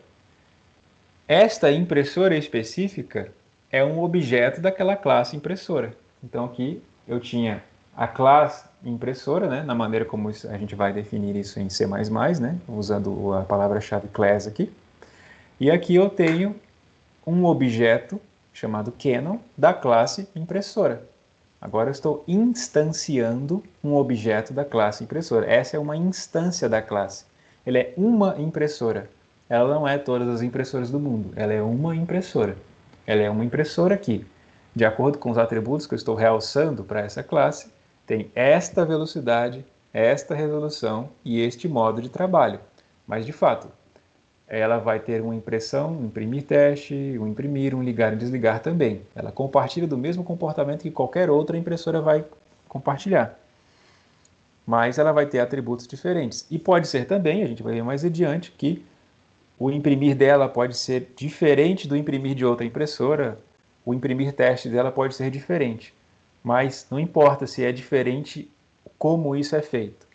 esta impressora específica é um objeto daquela classe impressora. Então, aqui eu tinha a classe impressora, né, na maneira como a gente vai definir isso em C++, né, usando a palavra-chave class aqui. E aqui eu tenho um objeto chamado Canon da classe impressora. Agora eu estou instanciando um objeto da classe impressora. Essa é uma instância da classe. Ela é uma impressora. Ela não é todas as impressoras do mundo. Ela é uma impressora. Ela é uma impressora que, de acordo com os atributos que eu estou realçando para essa classe, tem esta velocidade, esta resolução e este modo de trabalho. Mas, de fato, ela vai ter uma impressão, um imprimir teste, um imprimir, um ligar e desligar também. Ela compartilha do mesmo comportamento que qualquer outra impressora vai compartilhar. Mas ela vai ter atributos diferentes. E pode ser também, a gente vai ver mais adiante, que o imprimir dela pode ser diferente do imprimir de outra impressora, o imprimir teste dela pode ser diferente. Mas não importa se é diferente como isso é feito.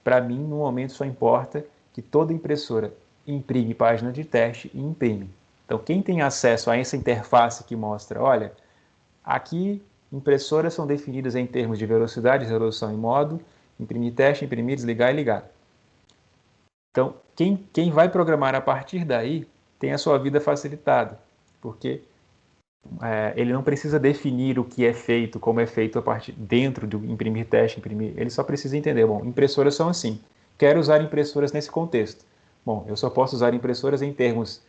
Para mim, no momento, só importa que toda impressora imprime página de teste e imprime. Então, quem tem acesso a essa interface que mostra, olha, aqui impressoras são definidas em termos de velocidade, resolução e modo, imprimir teste, imprimir, desligar e ligar. Então, quem vai programar a partir daí tem a sua vida facilitada, porque ele não precisa definir o que é feito, como é feito a partir dentro do imprimir teste, imprimir. Ele só precisa entender, bom, impressoras são assim. Quero usar impressoras nesse contexto. Bom, eu só posso usar impressoras em termos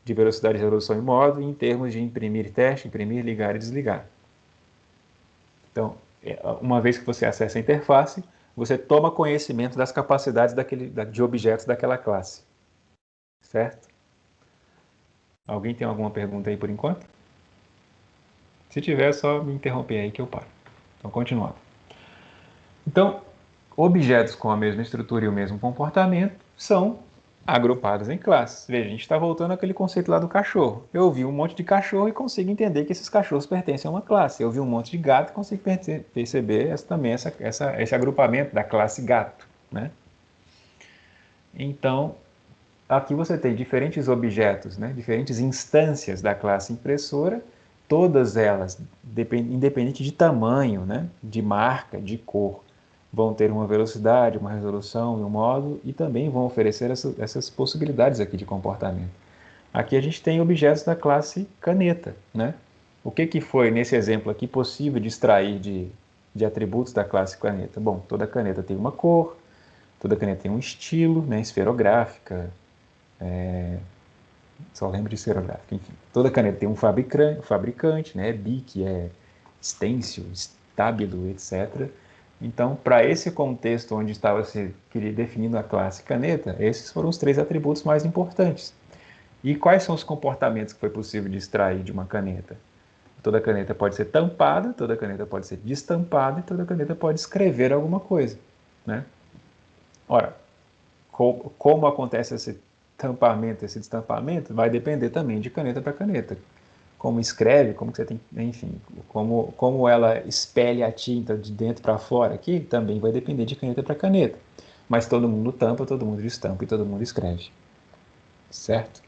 de velocidade, resolução e modo, e em termos de imprimir teste, imprimir, ligar e desligar. Então, uma vez que você acessa a interface, você toma conhecimento das capacidades de objetos daquela classe. Certo? Alguém tem alguma pergunta aí por enquanto? Se tiver, é só me interromper aí que eu paro. Então, continuando. Então, objetos com a mesma estrutura e o mesmo comportamento são agrupados em classes. Veja, a gente está voltando àquele conceito lá do cachorro. Eu vi um monte de cachorro e consigo entender que esses cachorros pertencem a uma classe. Eu vi um monte de gato e consigo perceber também esse agrupamento da classe gato, né? Então, aqui você tem diferentes objetos, né? Diferentes instâncias da classe impressora, todas elas, independente de tamanho, né? De marca, de cor, vão ter uma velocidade, uma resolução e um modo, e também vão oferecer essas possibilidades aqui de comportamento. Aqui a gente tem objetos da classe caneta, né? O que foi, nesse exemplo aqui, possível de extrair de atributos da classe caneta? Bom, toda caneta tem uma cor, toda caneta tem um estilo, né? Esferográfica, só lembro de esferográfica, enfim. Toda caneta tem um fabricante, né? Bic, stencil, stabilo, etc. Então, para esse contexto onde estava se definindo a classe caneta, esses foram os 3 atributos mais importantes. E quais são os comportamentos que foi possível de extrair de uma caneta? Toda caneta pode ser tampada, toda caneta pode ser destampada e toda caneta pode escrever alguma coisa, né? Ora, como acontece esse tampamento, esse destampamento, vai depender também de caneta para caneta. Como escreve, como que você tem, enfim, como ela espelha a tinta de dentro para fora aqui, também vai depender de caneta para caneta. Mas todo mundo tampa, todo mundo destampa e todo mundo escreve. Certo?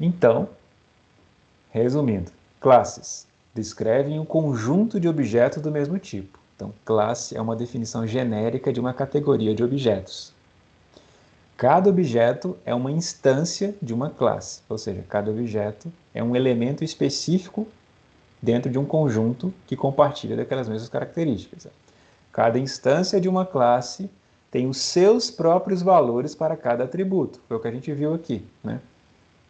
Então, resumindo, classes descrevem um conjunto de objetos do mesmo tipo. Então, classe é uma definição genérica de uma categoria de objetos. Cada objeto é uma instância de uma classe, ou seja, cada objeto é um elemento específico dentro de um conjunto que compartilha daquelas mesmas características. Cada instância de uma classe tem os seus próprios valores para cada atributo. Foi o que a gente viu aqui, né?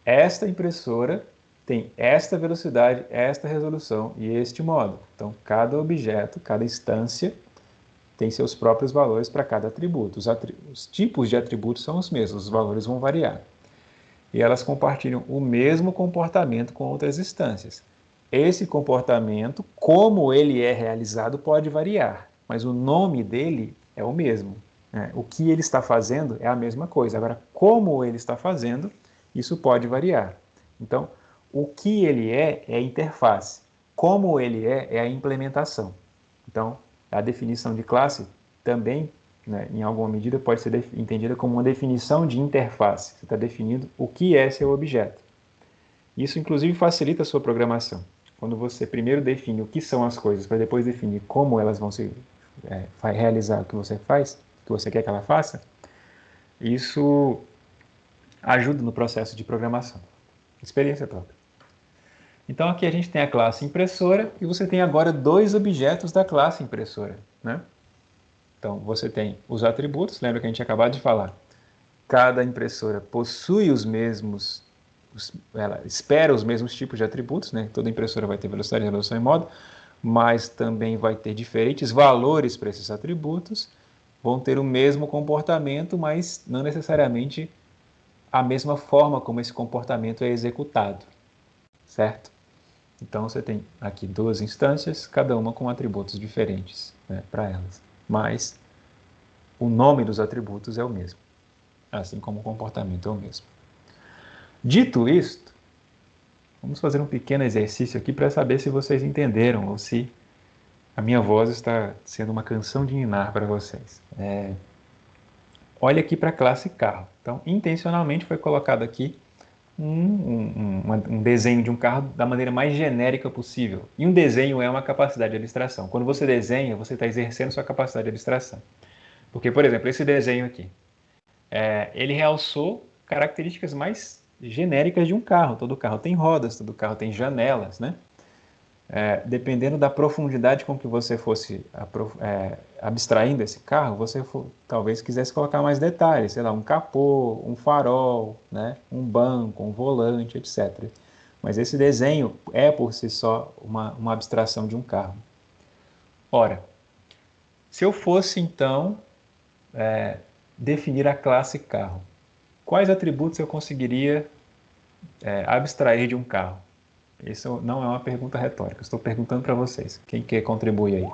Esta impressora tem esta velocidade, esta resolução e este modo. Então, cada objeto, cada instância tem seus próprios valores para cada atributo. Os tipos de atributos são os mesmos, os valores vão variar. E elas compartilham o mesmo comportamento com outras instâncias. Esse comportamento, como ele é realizado, pode variar, mas o nome dele é o mesmo. O que ele está fazendo é a mesma coisa. Agora, como ele está fazendo, isso pode variar. Então, o que ele é a interface. Como ele é a implementação. Então, a definição de classe também, né, em alguma medida, pode ser entendida como uma definição de interface. Você está definindo o que é seu objeto. Isso, inclusive, facilita a sua programação. Quando você primeiro define o que são as coisas, para depois definir como elas vão se realizar o que você faz, o que você quer que ela faça, isso ajuda no processo de programação. Experiência própria. Então, aqui a gente tem a classe impressora e você tem agora dois objetos da classe impressora, né? Então, você tem os atributos, lembra que a gente acabou de falar. Cada impressora possui os mesmos, ela espera os mesmos tipos de atributos, né? Toda impressora vai ter velocidade, resolução e modo, mas também vai ter diferentes valores para esses atributos, vão ter o mesmo comportamento, mas não necessariamente a mesma forma como esse comportamento é executado, certo? Então você tem aqui duas instâncias, cada uma com atributos diferentes, né, para elas, mas o nome dos atributos é o mesmo, assim como o comportamento é o mesmo. Dito isto, vamos fazer um pequeno exercício aqui para saber se vocês entenderam ou se a minha voz está sendo uma canção de ninar para vocês. Olha aqui para a classe carro. Então, intencionalmente foi colocado aqui um desenho de um carro da maneira mais genérica possível. E um desenho é uma capacidade de abstração. Quando você desenha, você está exercendo sua capacidade de abstração. Porque, por exemplo, esse desenho aqui, ele realçou características mais genéricas de um carro. Todo carro tem rodas, todo carro tem janelas, né? Dependendo da profundidade com que você fosse abstraindo esse carro, você talvez quisesse colocar mais detalhes, sei lá, um capô, um farol, né, um banco, um volante, etc. Mas esse desenho é por si só uma abstração de um carro. Ora, se eu fosse então definir a classe carro, quais atributos eu conseguiria abstrair de um carro? Isso não é uma pergunta retórica, estou perguntando para vocês. Quem quer contribuir aí?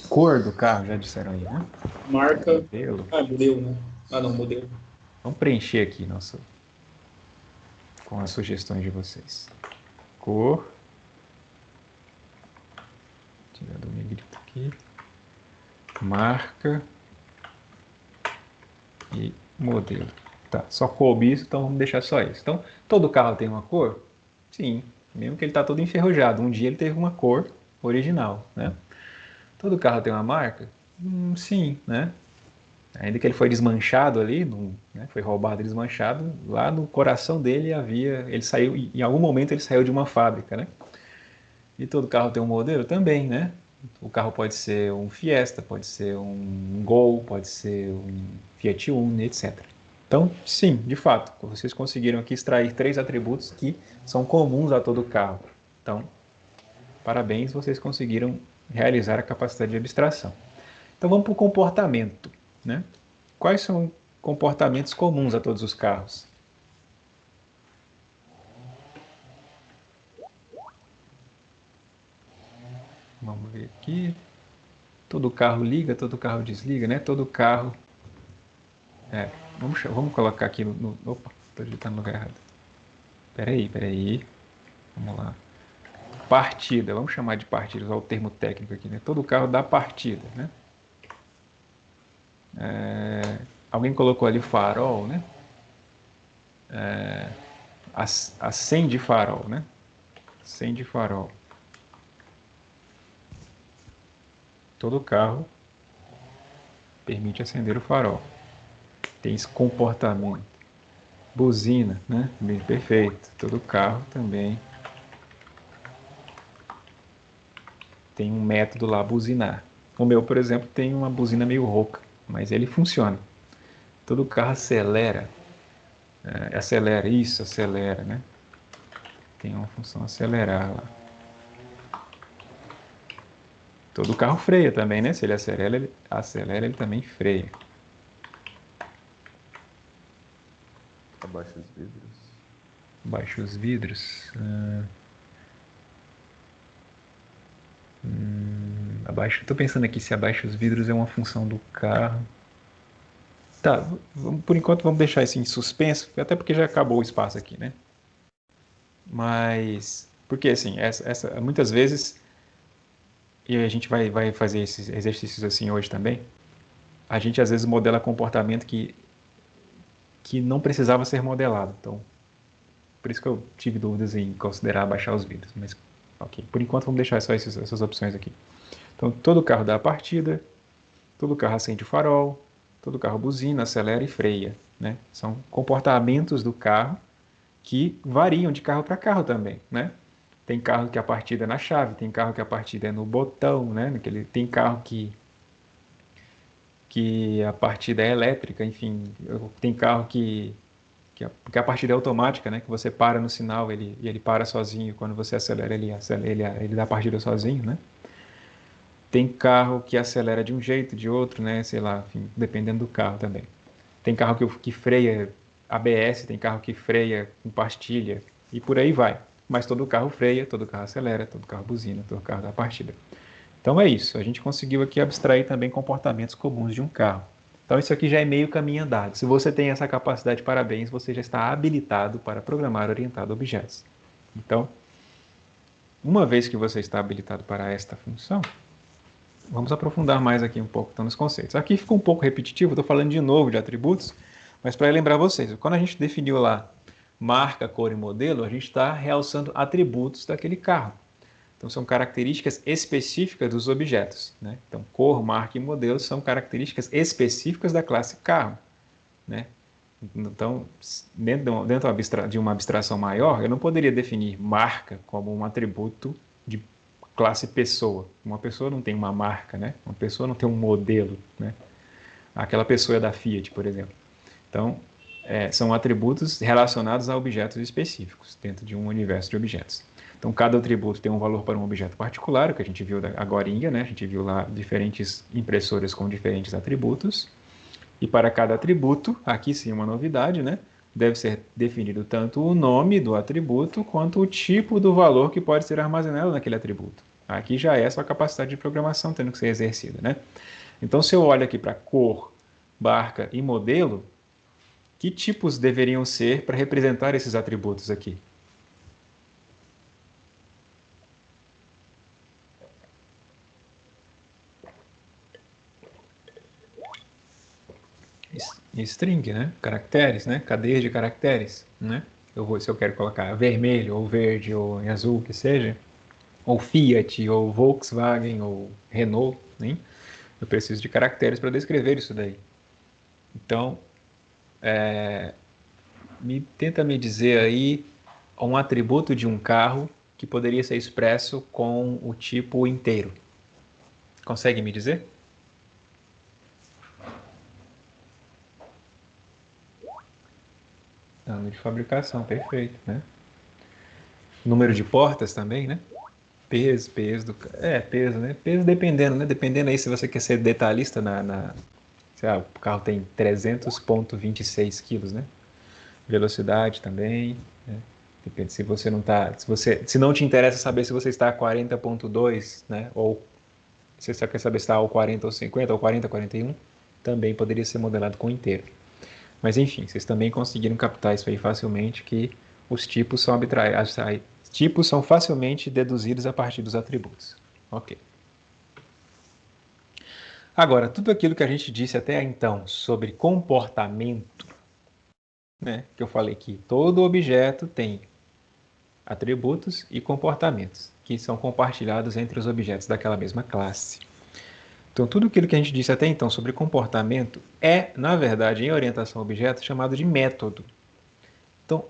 Cor do carro, já disseram aí, né? Marca. Modelo. Ah, modelo, né? Ah, não, modelo. Vamos preencher aqui com as sugestões de vocês. Cor. Tirar do negrito aqui. Marca. E modelo. Tá, só coube isso, então vamos deixar só isso. Então, todo carro tem uma cor? Sim, mesmo que ele está todo enferrujado. Um dia ele teve uma cor original, né? Todo carro tem uma marca? Sim, né? Ainda que ele foi desmanchado ali, né, foi roubado e desmanchado, lá no coração dele ele saiu, em algum momento ele saiu de uma fábrica, né? E todo carro tem um modelo também, né? O carro pode ser um Fiesta, pode ser um Gol, pode ser um Fiat Uno, etc. Então, sim, de fato, vocês conseguiram aqui extrair 3 atributos que são comuns a todo carro. Então, parabéns, vocês conseguiram realizar a capacidade de abstração. Então vamos para o comportamento, né? Quais são comportamentos comuns a todos os carros? Vamos ver aqui. Todo carro liga, todo carro desliga, né? Todo carro... vamos colocar aqui Opa, estou digitando no lugar errado. Peraí. Vamos lá. Partida, vamos chamar de partida, usar o termo técnico aqui, né? Todo carro dá partida, né? Alguém colocou ali farol, né? Acende farol, né? Acende farol. Todo carro permite acender o farol. Tem esse comportamento. Buzina, né? Bem, perfeito. Todo carro também tem um método lá, buzinar. O meu, por exemplo, tem uma buzina meio rouca, mas ele funciona. Todo carro acelera. Acelera, né? Tem uma função acelerar lá. Todo carro freia também, né? Se ele acelera, ele também freia. Abaixa os vidros. Baixa os vidros. Abaixo, estou pensando aqui se abaixo os vidros é uma função do carro. Tá, por enquanto vamos deixar isso em suspenso, até porque já acabou o espaço aqui, né? Mas, porque assim, muitas vezes, e a gente vai fazer esses exercícios assim hoje também, a gente às vezes modela comportamento que não precisava ser modelado. Então, por isso que eu tive dúvidas em considerar baixar os vidros. Mas, ok, por enquanto vamos deixar só essas opções aqui. Então, todo carro dá a partida, todo carro acende o farol, todo carro buzina, acelera e freia, né? São comportamentos do carro que variam de carro para carro também, né? Tem carro que a partida é na chave, tem carro que a partida é no botão, né? Tem carro que a partida é elétrica, enfim, tem carro que a partida é automática, né? Que você para no sinal e ele para sozinho, quando você acelera, ele dá a partida sozinho, né? Tem carro que acelera de um jeito, de outro, né? Sei lá, enfim, dependendo do carro também. Tem carro que freia ABS, tem carro que freia com pastilha e por aí vai. Mas todo carro freia, todo carro acelera, todo carro buzina, todo carro dá partida. Então é isso, a gente conseguiu aqui abstrair também comportamentos comuns de um carro. Então isso aqui já é meio caminho andado. Se você tem essa capacidade, parabéns, você já está habilitado para programar orientado a objetos. Então, uma vez que você está habilitado para esta função, vamos aprofundar mais aqui um pouco então, nos conceitos. Aqui ficou um pouco repetitivo, estou falando de novo de atributos, mas para lembrar vocês, quando a gente definiu lá marca, cor e modelo, a gente está realçando atributos daquele carro. Então, são características específicas dos objetos, né? Então, cor, marca e modelo são características específicas da classe carro, né? Então, dentro de uma abstração maior, eu não poderia definir marca como um atributo de classe pessoa. Uma pessoa não tem uma marca, né? Uma pessoa não tem um modelo, né? Aquela pessoa é da Fiat, por exemplo. Então, são atributos relacionados a objetos específicos, dentro de um universo de objetos. Então, cada atributo tem um valor para um objeto particular, o que a gente viu agorinha, né? A gente viu lá diferentes impressoras com diferentes atributos. E para cada atributo, aqui sim uma novidade, né? Deve ser definido tanto o nome do atributo quanto o tipo do valor que pode ser armazenado naquele atributo. Aqui já é a sua capacidade de programação tendo que ser exercida, né? Então, se eu olho aqui para cor, marca e modelo, que tipos deveriam ser para representar esses atributos aqui? String, né? Caracteres, né? Cadeias de caracteres, né? Se eu quero colocar vermelho, ou verde, ou em azul, que seja, ou Fiat, ou Volkswagen, ou Renault, né? Eu preciso de caracteres para descrever isso daí. Então, tenta me dizer aí um atributo de um carro que poderia ser expresso com o tipo inteiro. Consegue me dizer? Ano de fabricação, perfeito, né? Número de portas também, né? Peso do... peso, né? Peso dependendo, né? Dependendo aí se você quer ser detalhista sei lá, o carro tem 300,26 quilos, né? Velocidade também, né? Depende se você não tá... Se não te interessa saber se você está a 40,2, né? Ou se você quer saber se está ao 40 ou 50, ou 40, 41, também poderia ser modelado com inteiro. Mas enfim, vocês também conseguiram captar isso aí facilmente, que os tipos são arbitrarios, tipos são facilmente deduzidos a partir dos atributos. Ok. Agora, tudo aquilo que a gente disse até então sobre comportamento, né, que eu falei que todo objeto tem atributos e comportamentos, que são compartilhados entre os objetos daquela mesma classe. Então, tudo aquilo que a gente disse até então sobre comportamento é, na verdade, em orientação a objetos, chamado de método. Então,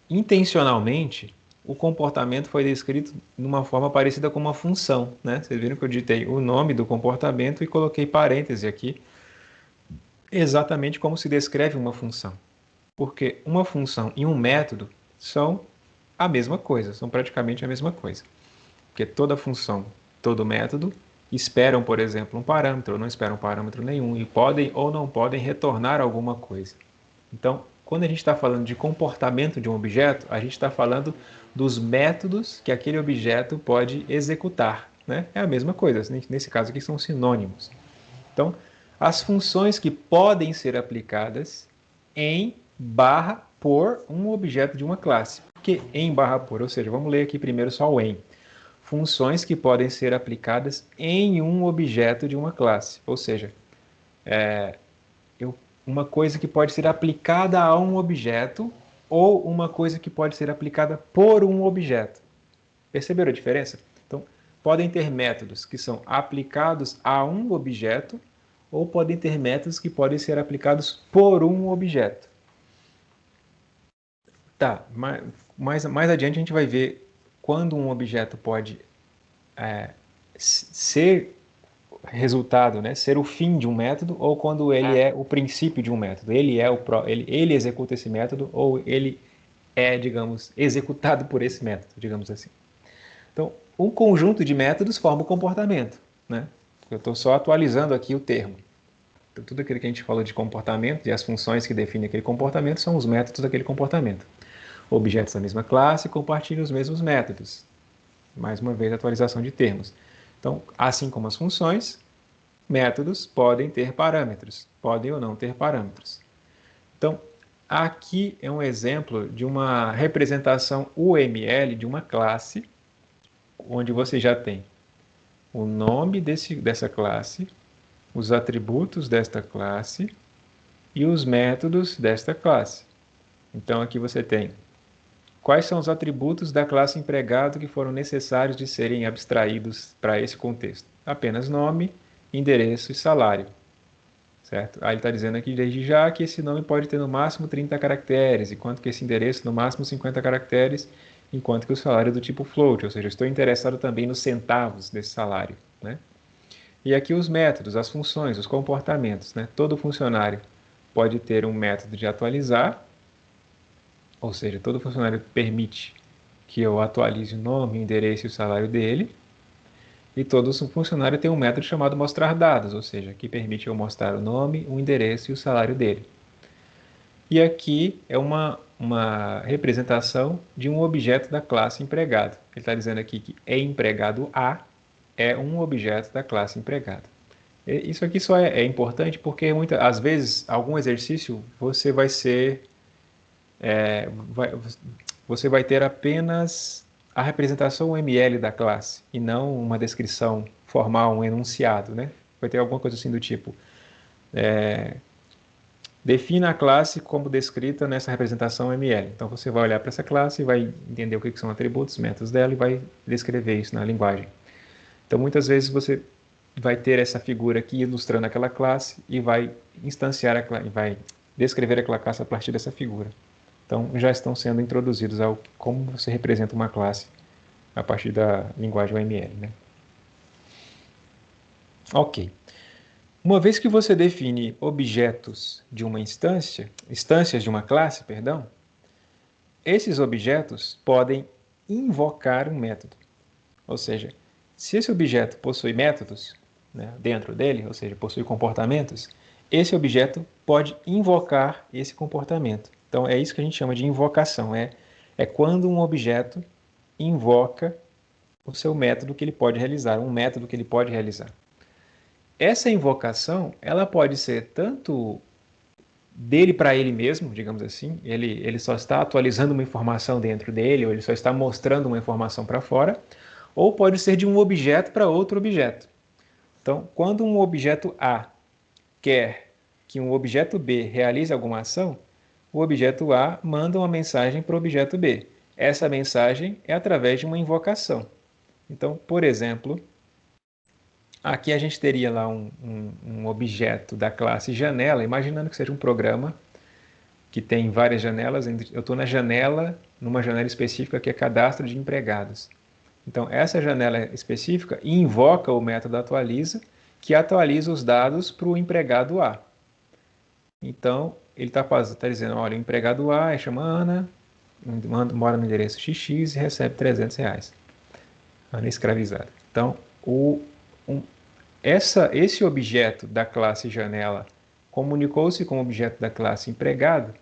intencionalmente, o comportamento foi descrito de uma forma parecida com uma função, né? Vocês viram que eu digitei o nome do comportamento e coloquei parêntese aqui, exatamente como se descreve uma função. Porque uma função e um método são a mesma coisa, são praticamente a mesma coisa. Porque toda função, todo método esperam, por exemplo, um parâmetro, ou não esperam parâmetro nenhum, e podem ou não podem retornar alguma coisa. Então, quando a gente está falando de comportamento de um objeto, a gente está falando dos métodos que aquele objeto pode executar. né? É a mesma coisa. Nesse caso aqui são sinônimos. Então, as funções que podem ser aplicadas em barra por um objeto de uma classe. Por que em barra por? Ou seja, vamos ler aqui primeiro só o em. Funções que podem ser aplicadas em um objeto de uma classe. Ou seja, uma coisa que pode ser aplicada a um objeto ou uma coisa que pode ser aplicada por um objeto. Perceberam a diferença? Então, podem ter métodos que são aplicados a um objeto ou podem ter métodos que podem ser aplicados por um objeto. Tá, mais adiante a gente vai ver quando um objeto pode ser resultado, né, ser o fim de um método, ou quando ele é o princípio de um método. Ele executa esse método, ou ele é, digamos, executado por esse método, digamos assim. Então, um conjunto de métodos forma o comportamento, né? Eu estou só atualizando aqui o termo. Então, tudo aquilo que a gente falou de comportamento e as funções que definem aquele comportamento são os métodos daquele comportamento. Objetos da mesma classe compartilham os mesmos métodos. Mais uma vez, atualização de termos. Então, assim como as funções, métodos podem ter parâmetros, podem ou não ter parâmetros. Então, aqui é um exemplo de uma representação UML de uma classe, onde você já tem o nome dessa classe, os atributos desta classe e os métodos desta classe. Então, aqui você tem quais são os atributos da classe empregado que foram necessários de serem abstraídos para esse contexto. Apenas nome, endereço e salário. Certo? Aí ele está dizendo aqui desde já que esse nome pode ter no máximo 30 caracteres, enquanto que esse endereço no máximo 50 caracteres, enquanto que o salário é do tipo float, ou seja, eu estou interessado também nos centavos desse salário. Né? E aqui os métodos, as funções, os comportamentos. Né? Todo funcionário pode ter um método de atualizar, ou seja, todo funcionário permite que eu atualize o nome, o endereço e o salário dele. E todo funcionário tem um método chamado mostrar dados, ou seja, que permite eu mostrar o nome, o endereço e o salário dele. E aqui é uma representação de um objeto da classe empregado. Ele está dizendo aqui que empregado A é um objeto da classe empregado. Isso aqui só é importante porque às vezes algum exercício você vai ser você vai ter apenas a representação UML da classe e não uma descrição formal, um enunciado, né? Vai ter alguma coisa assim do tipo defina a classe como descrita nessa representação UML. Então você vai olhar para essa classe e vai entender o que são atributos, métodos dela e vai descrever isso na linguagem. Então muitas vezes você vai ter essa figura aqui ilustrando aquela classe e vai instanciar vai descrever aquela classe a partir dessa figura. Então, já estão sendo introduzidos ao como você representa uma classe a partir da linguagem UML. Né? Ok. Uma vez que você define objetos de uma instâncias de uma classe, perdão, esses objetos podem invocar um método. Ou seja, se esse objeto possui métodos, né, dentro dele, ou seja, possui comportamentos, esse objeto pode invocar esse comportamento. Então, é isso que a gente chama de invocação. É quando um objeto invoca o seu método que ele pode realizar, um método que ele pode realizar. Essa invocação, ela pode ser tanto dele para ele mesmo, digamos assim, ele só está atualizando uma informação dentro dele, ou ele só está mostrando uma informação para fora, ou pode ser de um objeto para outro objeto. Então, quando um objeto A quer que um objeto B realize alguma ação, o objeto A manda uma mensagem para o objeto B. Essa mensagem é através de uma invocação. Então, por exemplo, aqui a gente teria lá um objeto da classe janela, imaginando que seja um programa que tem várias janelas. Eu estou numa janela específica que é cadastro de empregados. Então, essa janela específica invoca o método atualiza, que atualiza os dados para o empregado A. Então, ele está dizendo, olha, o empregado A chama Ana, mora no endereço XX e recebe R$300. Ana escravizada. Então, esse objeto da classe janela comunicou-se com o objeto da classe empregado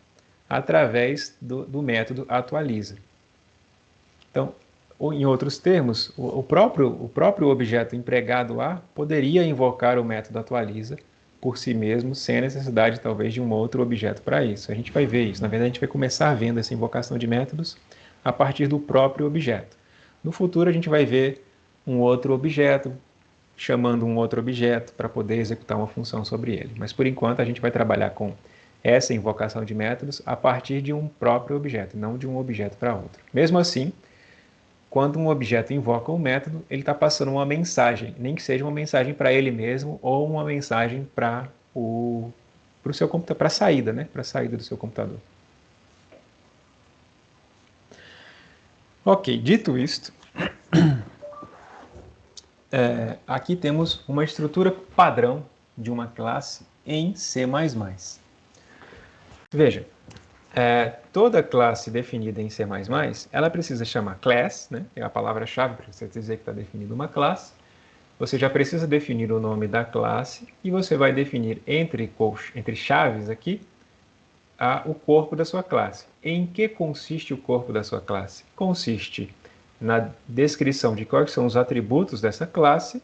através do método atualiza. Então, Ou, em outros termos, o próprio objeto empregado lá poderia invocar o método atualiza por si mesmo, sem a necessidade, talvez, de um outro objeto para isso. A gente vai ver isso. Na verdade, a gente vai começar vendo essa invocação de métodos a partir do próprio objeto. No futuro, a gente vai ver um outro objeto chamando um outro objeto para poder executar uma função sobre ele. Mas, por enquanto, a gente vai trabalhar com essa invocação de métodos a partir de um próprio objeto, não de um objeto para outro. Mesmo assim, quando um objeto invoca um método, ele está passando uma mensagem, nem que seja uma mensagem para ele mesmo ou uma mensagem para o seu computador, para a saída, né? Para a saída do seu computador. Ok, dito isto, aqui temos uma estrutura padrão de uma classe em C++. Veja, toda classe definida em C++, ela precisa chamar class, né? É a palavra-chave para você dizer que está definida uma classe. Você já precisa definir o nome da classe e você vai definir entre chaves aqui o corpo da sua classe. Em que consiste o corpo da sua classe? Consiste na descrição de quais são os atributos dessa classe,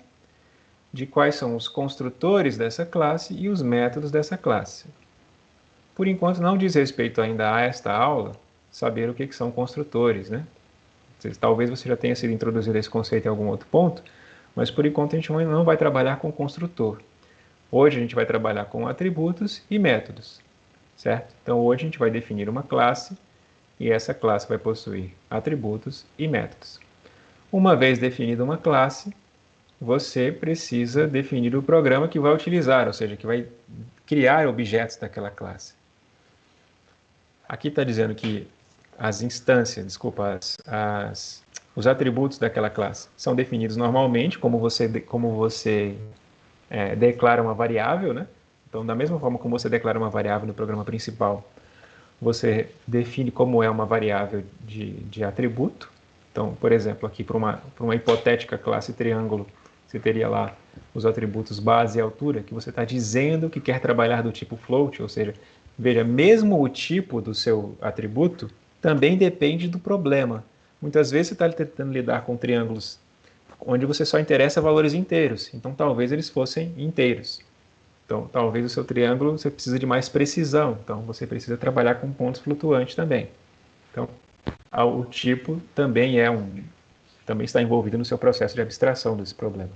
de quais são os construtores dessa classe e os métodos dessa classe. Por enquanto, não diz respeito ainda a esta aula saber o que são construtores, né? Talvez você já tenha sido introduzido a esse conceito em algum outro ponto, mas por enquanto a gente ainda não vai trabalhar com construtor. Hoje a gente vai trabalhar com atributos e métodos, certo? Então hoje a gente vai definir uma classe e essa classe vai possuir atributos e métodos. Uma vez definida uma classe, você precisa definir o programa que vai utilizar, ou seja, que vai criar objetos daquela classe. Aqui está dizendo que as instâncias, os atributos daquela classe são definidos normalmente, como você declara uma variável, né? Então, da mesma forma como você declara uma variável no programa principal, você define como é uma variável de atributo. Então, por exemplo, aqui para uma hipotética classe triângulo, você teria lá os atributos base e altura, que você está dizendo que quer trabalhar do tipo float, ou seja, veja, mesmo o tipo do seu atributo também depende do problema. Muitas vezes você está tentando lidar com triângulos onde você só interessa valores inteiros, então talvez eles fossem inteiros. Então, talvez o seu triângulo você precisa de mais precisão, então você precisa trabalhar com pontos flutuantes também. Então, o tipo também está envolvido no seu processo de abstração desse problema.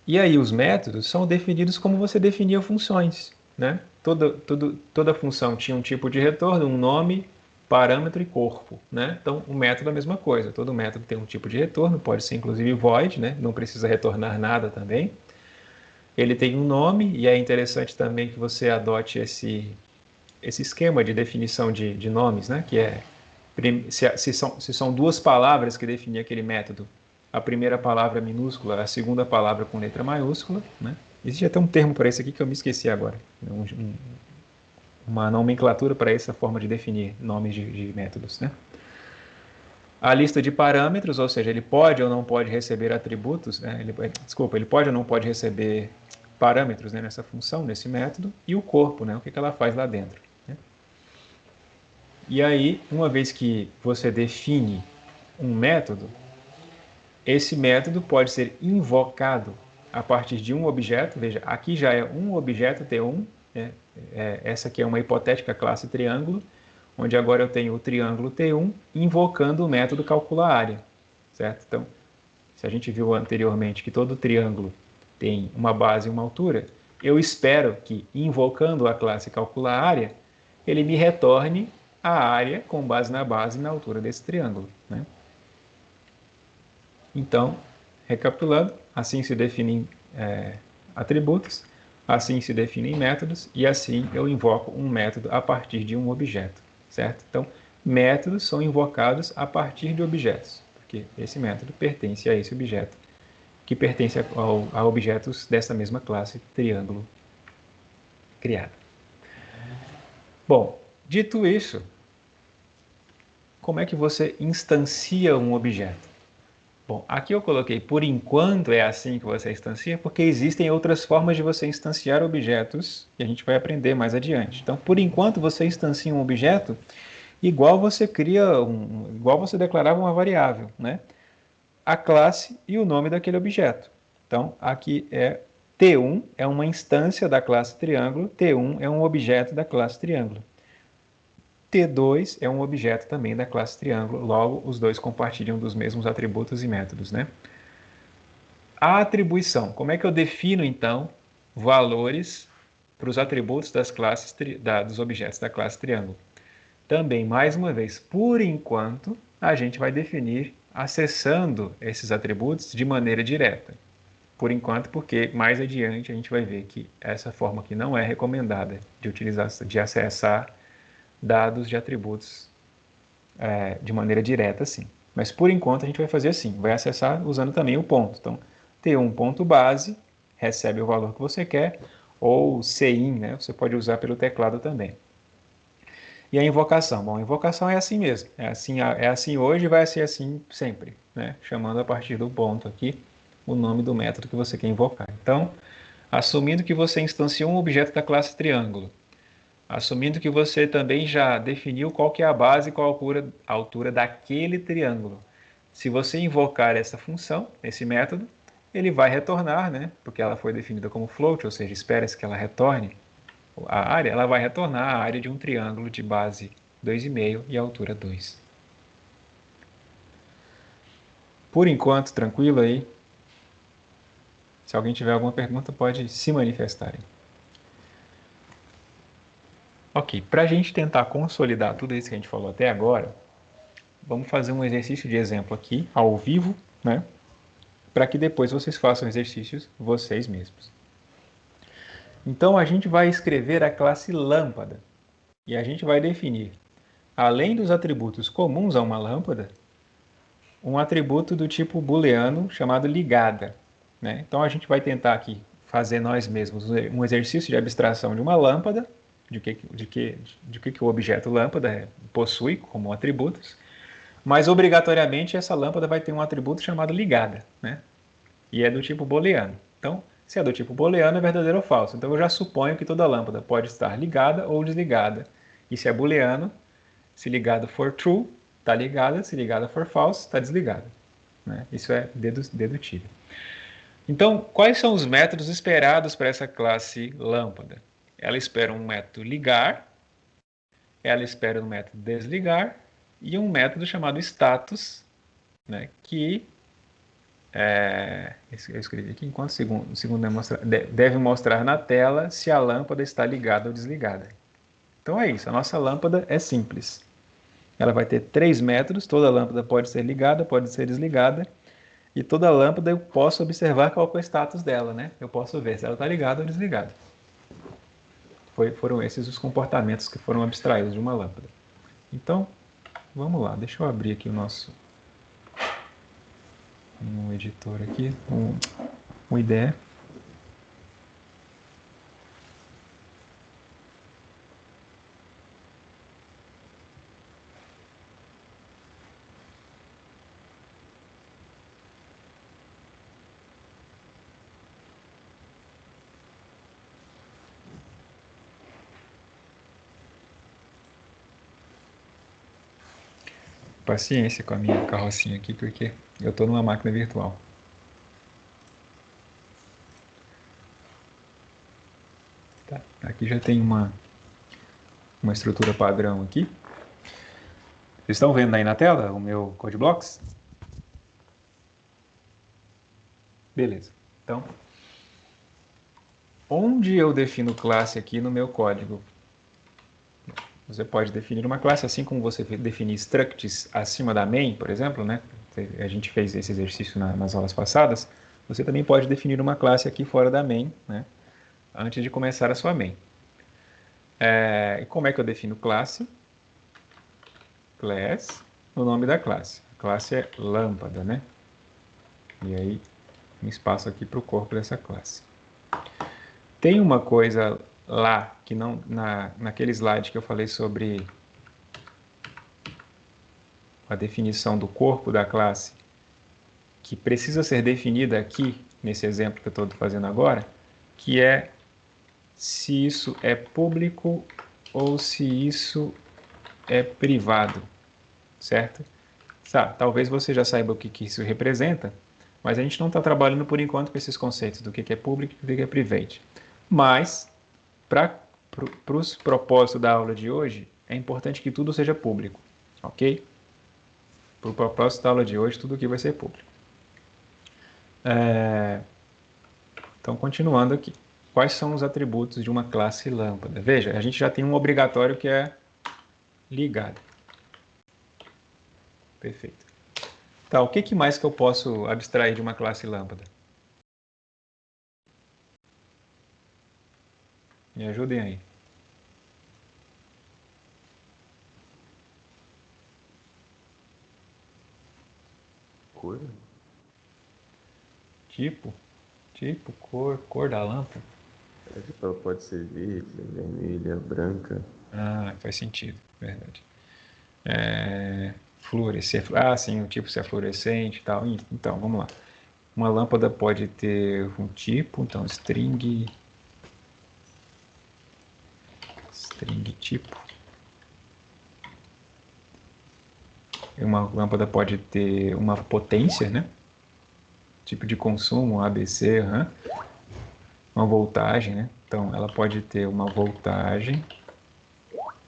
E aí os métodos são definidos como você definia funções, né? Toda função tinha um tipo de retorno, um nome, parâmetro e corpo, né? Então o método é a mesma coisa. Todo método tem um tipo de retorno, pode ser inclusive void, né? Não precisa retornar nada também. Ele tem um nome e é interessante também que você adote esse esquema de definição de nomes, né? Que é se são duas palavras que definem aquele método, a primeira palavra minúscula, a segunda palavra com letra maiúscula, né? Existe até um termo para isso aqui que eu me esqueci agora. Uma nomenclatura para essa forma de definir nomes de métodos, né? A lista de parâmetros, ou seja, ele pode ou não pode receber atributos, né? Ele pode ou não pode receber parâmetros, né, nessa função, nesse método, e o corpo, né, o que ela faz lá dentro. Né? E aí, uma vez que você define um método, esse método pode ser invocado a partir de um objeto. Veja, aqui já é um objeto T1, né? Essa aqui é uma hipotética classe triângulo, onde agora eu tenho o triângulo T1 invocando o método calcula área, certo? Então, se a gente viu anteriormente que todo triângulo tem uma base e uma altura, eu espero que, invocando a classe calcula área, ele me retorne a área com base na base e na altura desse triângulo, né? Então, recapitulando, assim se definem atributos, assim se definem métodos, e assim eu invoco um método a partir de um objeto, certo? Então, métodos são invocados a partir de objetos, porque esse método pertence a esse objeto, que pertence a objetos dessa mesma classe triângulo criada. Bom, dito isso, como é que você instancia um objeto? Bom, aqui eu coloquei por enquanto é assim que você instancia, porque existem outras formas de você instanciar objetos, e a gente vai aprender mais adiante. Então, por enquanto, você instancia um objeto igual você igual você declarava uma variável, né? A classe e o nome daquele objeto. Então, aqui T1 é uma instância da classe triângulo, T1 é um objeto da classe triângulo. T2 é um objeto também da classe triângulo, logo os dois compartilham dos mesmos atributos e métodos, né? A atribuição, como é que eu defino então valores para os atributos dos objetos da classe triângulo? Também, mais uma vez, por enquanto, a gente vai definir acessando esses atributos de maneira direta. Por enquanto, porque mais adiante a gente vai ver que essa forma aqui não é recomendada de acessar dados de atributos de maneira direta, assim. Mas por enquanto a gente vai fazer assim, vai acessar usando também o ponto. Então, T1 ponto base, recebe o valor que você quer, ou CIN, né? Você pode usar pelo teclado também. E a invocação? Bom, a invocação é assim mesmo. É assim hoje e vai ser assim sempre, né? Chamando a partir do ponto aqui o nome do método que você quer invocar. Então, assumindo que você instanciou um objeto da classe triângulo, assumindo que você também já definiu qual que é a base e qual a altura daquele triângulo. Se você invocar essa função, esse método, ele vai retornar, né? Porque ela foi definida como float, ou seja, espera-se que ela retorne a área, ela vai retornar a área de um triângulo de base 2,5 e altura 2. Por enquanto, tranquilo aí. Se alguém tiver alguma pergunta, pode se manifestarem. Ok, para a gente tentar consolidar tudo isso que a gente falou até agora, vamos fazer um exercício de exemplo aqui, ao vivo, né? Para que depois vocês façam exercícios vocês mesmos. Então, a gente vai escrever a classe lâmpada. E a gente vai definir, além dos atributos comuns a uma lâmpada, um atributo do tipo booleano chamado ligada, né? Então, a gente vai tentar aqui fazer nós mesmos um exercício de abstração de uma lâmpada, de que o objeto lâmpada possui como atributos, mas obrigatoriamente essa lâmpada vai ter um atributo chamado ligada, né? E é do tipo booleano. Então, se é do tipo booleano, é verdadeiro ou falso. Então, eu já suponho que toda lâmpada pode estar ligada ou desligada. E se é booleano, se ligado for true, está ligada. Se ligada for false, está desligada. Né? Isso é dedutível. Então, quais são os métodos esperados para essa classe lâmpada? Ela espera um método ligar, ela espera um método desligar e um método chamado status, né, que eu escrevi aqui, enquanto o segundo deve mostrar na tela se a lâmpada está ligada ou desligada. Então é isso, a nossa lâmpada é simples. Ela vai ter 3 métodos, toda lâmpada pode ser ligada, pode ser desligada, e toda lâmpada eu posso observar qual é o status dela, né? Eu posso ver se ela está ligada ou desligada. Foram esses os comportamentos que foram abstraídos de uma lâmpada. Então, vamos lá, deixa eu abrir aqui o nosso editor aqui, um IDE. Paciência com a minha carrocinha aqui, porque eu estou numa máquina virtual. Tá. Aqui já tem uma estrutura padrão aqui. Vocês estão vendo aí na tela o meu CodeBlocks? Beleza. Então, onde eu defino classe aqui no meu código? Você pode definir uma classe assim como você definir structs acima da main, por exemplo, né? A gente fez esse exercício nas aulas passadas. Você também pode definir uma classe aqui fora da main, né? Antes de começar a sua main. E como é que eu defino classe? Class, o nome da classe. A classe é lâmpada, né? E aí, um espaço aqui para o corpo dessa classe. Tem uma coisa lá, que não naquele slide que eu falei sobre a definição do corpo da classe, que precisa ser definida aqui, nesse exemplo que eu estou fazendo agora, que se isso é público ou se isso é privado, certo? Talvez você já saiba o que isso representa, mas a gente não está trabalhando por enquanto com esses conceitos do que é público e do que é private. Mas, para os propósitos da aula de hoje, é importante que tudo seja público, ok? Para o propósito da aula de hoje, tudo aqui vai ser público. Então, continuando aqui. Quais são os atributos de uma classe lâmpada? Veja, a gente já tem um obrigatório que é ligado. Perfeito. Tá, o que mais que eu posso abstrair de uma classe lâmpada? Me ajudem aí. Cor? Tipo, cor da lâmpada. Ela pode ser verde, vermelha, branca. Ah, faz sentido, verdade. Fluorescer. Ah, sim, o tipo se é fluorescente e tal. Então, vamos lá. Uma lâmpada pode ter um tipo, então string tipo. Uma lâmpada pode ter uma potência, né? Tipo de consumo, ABC, uma voltagem, né? Então, ela pode ter uma voltagem,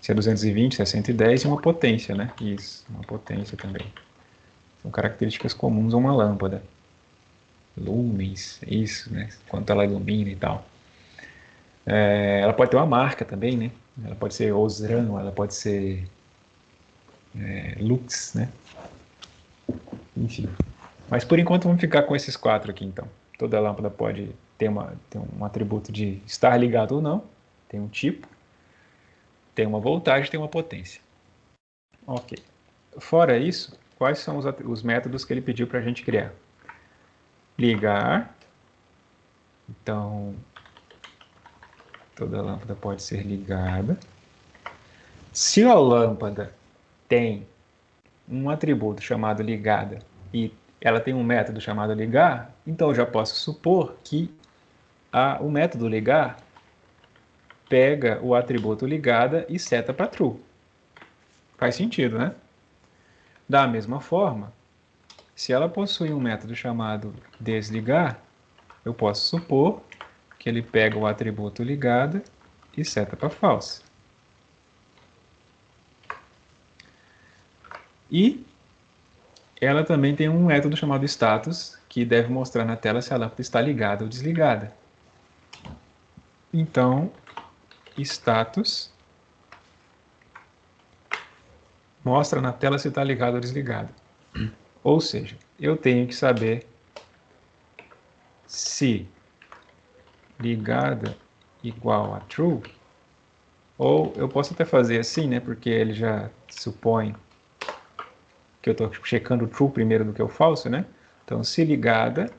se é 220, se é 110, e uma potência, né? Isso, uma potência também. São características comuns a uma lâmpada. Lumens, isso, né? Quanto ela ilumina e tal. Ela pode ter uma marca também, né? Ela pode ser Osram, ela pode ser Lux, né? Enfim. Mas por enquanto vamos ficar com esses 4 aqui, então. Toda lâmpada pode ter um atributo de estar ligado ou não. Tem um tipo, tem uma voltagem, tem uma potência. Ok. Fora isso, quais são os métodos que ele pediu para a gente criar? Ligar. Então, toda lâmpada pode ser ligada. Se a lâmpada tem um atributo chamado ligada e ela tem um método chamado ligar, então eu já posso supor que o método ligar pega o atributo ligada e seta para true. Faz sentido, né? Da mesma forma, se ela possui um método chamado desligar, eu posso supor que ele pega o atributo ligada e seta para false. E ela também tem um método chamado status, que deve mostrar na tela se a lâmpada está ligada ou desligada. Então, status mostra na tela se está ligado ou desligado. Ou seja, eu tenho que saber se ligada igual a true, ou eu posso até fazer assim, né? Porque ele já supõe que eu estou checando o true primeiro do que o falso, né? Então, se ligada,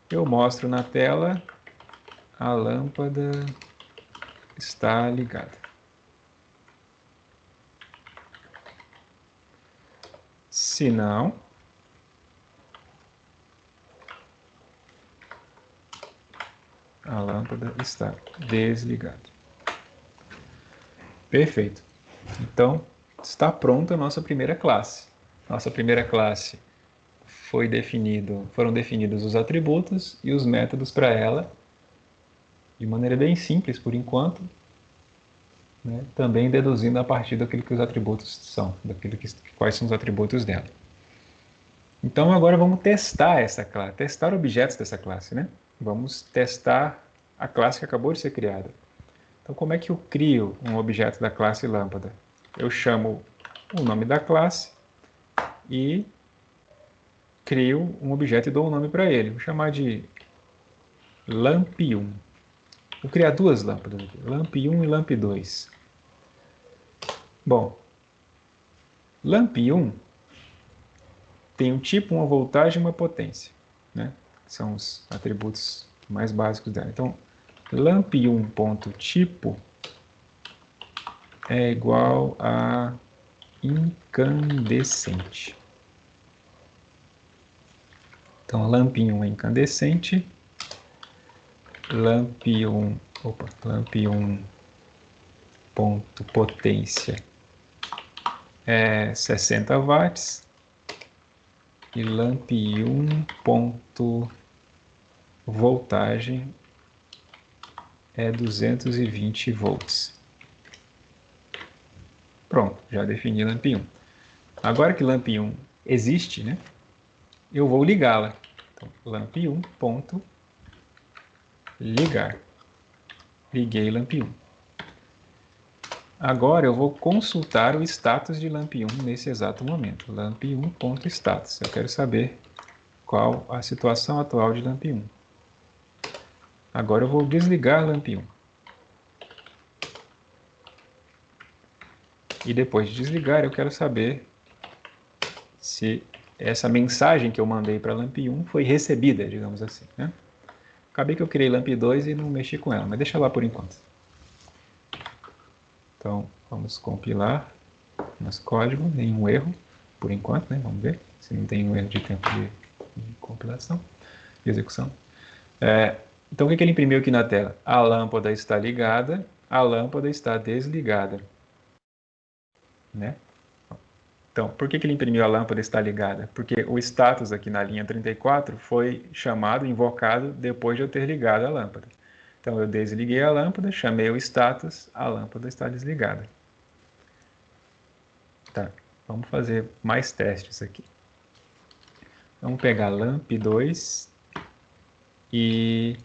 eu mostro na tela a lâmpada está ligada. Se não, a lâmpada está desligada. Perfeito. Então, está pronta a nossa primeira classe. Nossa primeira classe foram definidos os atributos e os métodos para ela, de maneira bem simples por enquanto, né? Também deduzindo a partir daquilo que os atributos são, quais são os atributos dela. Então agora vamos testar essa classe, testar objetos dessa classe, né? Vamos testar a classe que acabou de ser criada. Então como é que eu crio um objeto da classe lâmpada? Eu chamo o nome da classe e crio um objeto e dou um nome para ele. Vou chamar de lamp1. Vou criar duas lâmpadas aqui, lamp1 e lamp2. Bom, lamp1 tem um tipo, uma voltagem e uma potência, né? São os atributos mais básicos dela. Então, lamp1.tipo é igual a incandescente. Então, lamp1 é incandescente, lamp1.potência é 60 watts e lamp1 ponto voltagem é 220 volts. Pronto, já defini lamp1. Agora que lamp1 existe, né, eu vou ligá-la. Então, lamp1 ponto ligar. Liguei lamp1. Agora eu vou consultar o status de lamp1 nesse exato momento. Lamp1 ponto status. Eu quero saber qual a situação atual de lamp1. Agora eu vou desligar lamp1. E depois de desligar, eu quero saber se essa mensagem que eu mandei para a lamp1 foi recebida, digamos assim, né? Acabei que eu criei lamp2 e não mexi com ela, mas deixa lá por enquanto. Então, vamos compilar nosso código, nenhum erro, por enquanto, né? Vamos ver se não tem um erro de tempo de compilação, de execução. Então, o que ele imprimiu aqui na tela? A lâmpada está ligada, a lâmpada está desligada, né? Então, por que ele imprimiu a lâmpada está ligada? Porque o status aqui na linha 34 foi chamado, invocado, depois de eu ter ligado a lâmpada. Então, eu desliguei a lâmpada, chamei o status, a lâmpada está desligada. Tá, vamos fazer mais testes aqui. Vamos pegar lamp2 e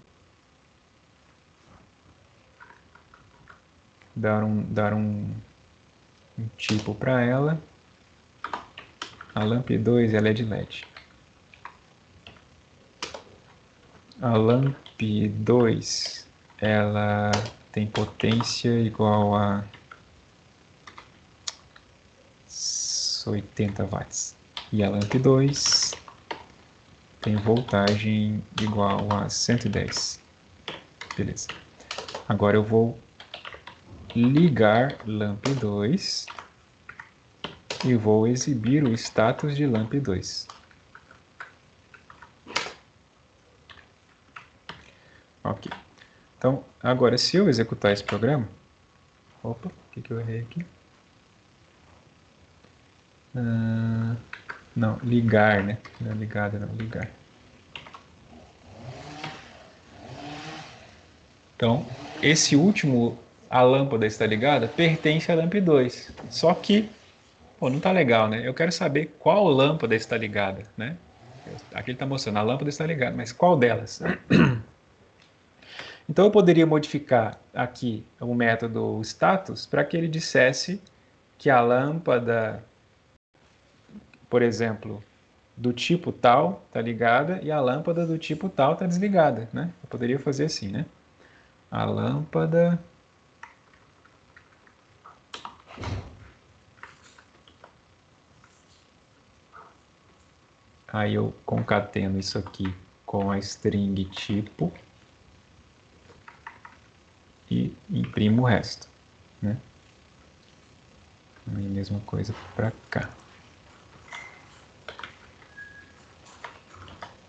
dar um tipo para ela. A lamp2 ela é de LED. A lamp2 ela tem potência igual a 80 watts. E a lamp2 tem voltagem igual a 110. Beleza. Agora eu vou ligar lamp2 e vou exibir o status de lamp2. Ok. Então, agora se eu executar esse programa... Opa, o que eu errei aqui? Não, ligar, né? Não é ligada, não, ligar. Então, esse último, a lâmpada está ligada, pertence à lamp2. Só que, pô, não está legal, né? Eu quero saber qual lâmpada está ligada, né? Aqui ele está mostrando, a lâmpada está ligada, mas qual delas? Então, eu poderia modificar aqui o método status para que ele dissesse que a lâmpada, por exemplo, do tipo tal está ligada e a lâmpada do tipo tal está desligada, né? Eu poderia fazer assim, né? A lâmpada aí eu concateno isso aqui com a string tipo e imprimo o resto, né? Aí mesma coisa para cá.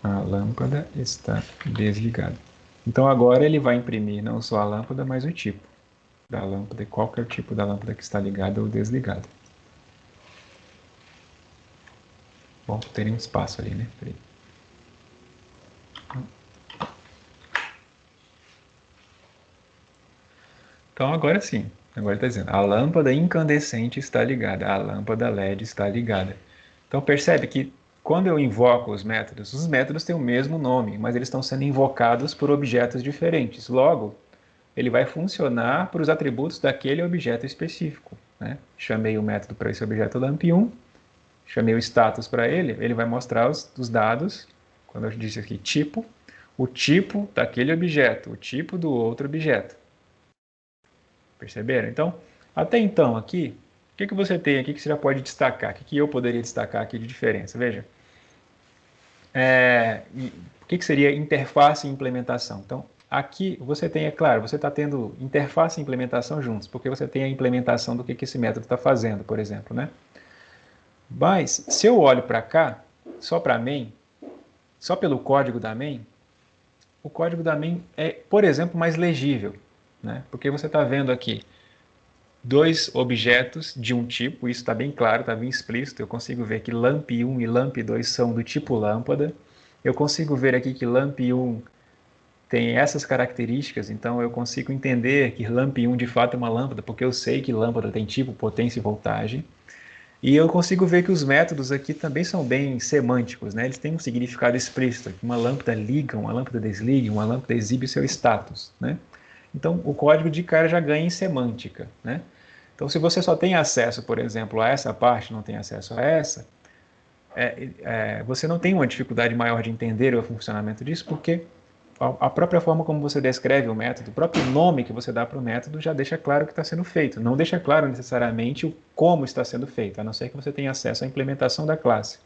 A lâmpada está desligada. Então agora ele vai imprimir não só a lâmpada, mas o tipo da lâmpada, qual que é o tipo da lâmpada que está ligada ou desligada. Bom, teria um espaço ali, né? Peraí. Então agora sim, agora está dizendo, a lâmpada incandescente está ligada, a lâmpada LED está ligada. Então percebe que quando eu invoco os métodos têm o mesmo nome, mas eles estão sendo invocados por objetos diferentes. Logo, ele vai funcionar para os atributos daquele objeto específico, né? Chamei o método para esse objeto lamp1, chamei o status para ele, ele vai mostrar os dados, quando eu disse aqui tipo, o tipo daquele objeto, o tipo do outro objeto. Perceberam? Então, até então aqui, o que você tem aqui que você já pode destacar? O que eu poderia destacar aqui de diferença? Veja, o que seria interface e implementação? Então, aqui você tem, é claro, você está tendo interface e implementação juntos, porque você tem a implementação do que esse método está fazendo, por exemplo, né? Mas, se eu olho para cá, só para main, só pelo código da main, o código da main é, por exemplo, mais legível, né? Porque você está vendo aqui dois objetos de um tipo, isso está bem claro, está bem explícito. Eu consigo ver que LAMP1 e LAMP2 são do tipo lâmpada. Eu consigo ver aqui que LAMP1 tem essas características, então eu consigo entender que LAMP1 de fato é uma lâmpada, porque eu sei que lâmpada tem tipo, potência e voltagem. E eu consigo ver que os métodos aqui também são bem semânticos, né? Eles têm um significado explícito. Uma lâmpada liga, uma lâmpada desliga, uma lâmpada exibe o seu status, né? Então, o código de cara já ganha em semântica, né? Então, se você só tem acesso, por exemplo, a essa parte, não tem acesso a essa, você não tem uma dificuldade maior de entender o funcionamento disso, porque a própria forma como você descreve o método, o próprio nome que você dá para o método já deixa claro o que está sendo feito. Não deixa claro necessariamente o como está sendo feito, a não ser que você tenha acesso à implementação da classe.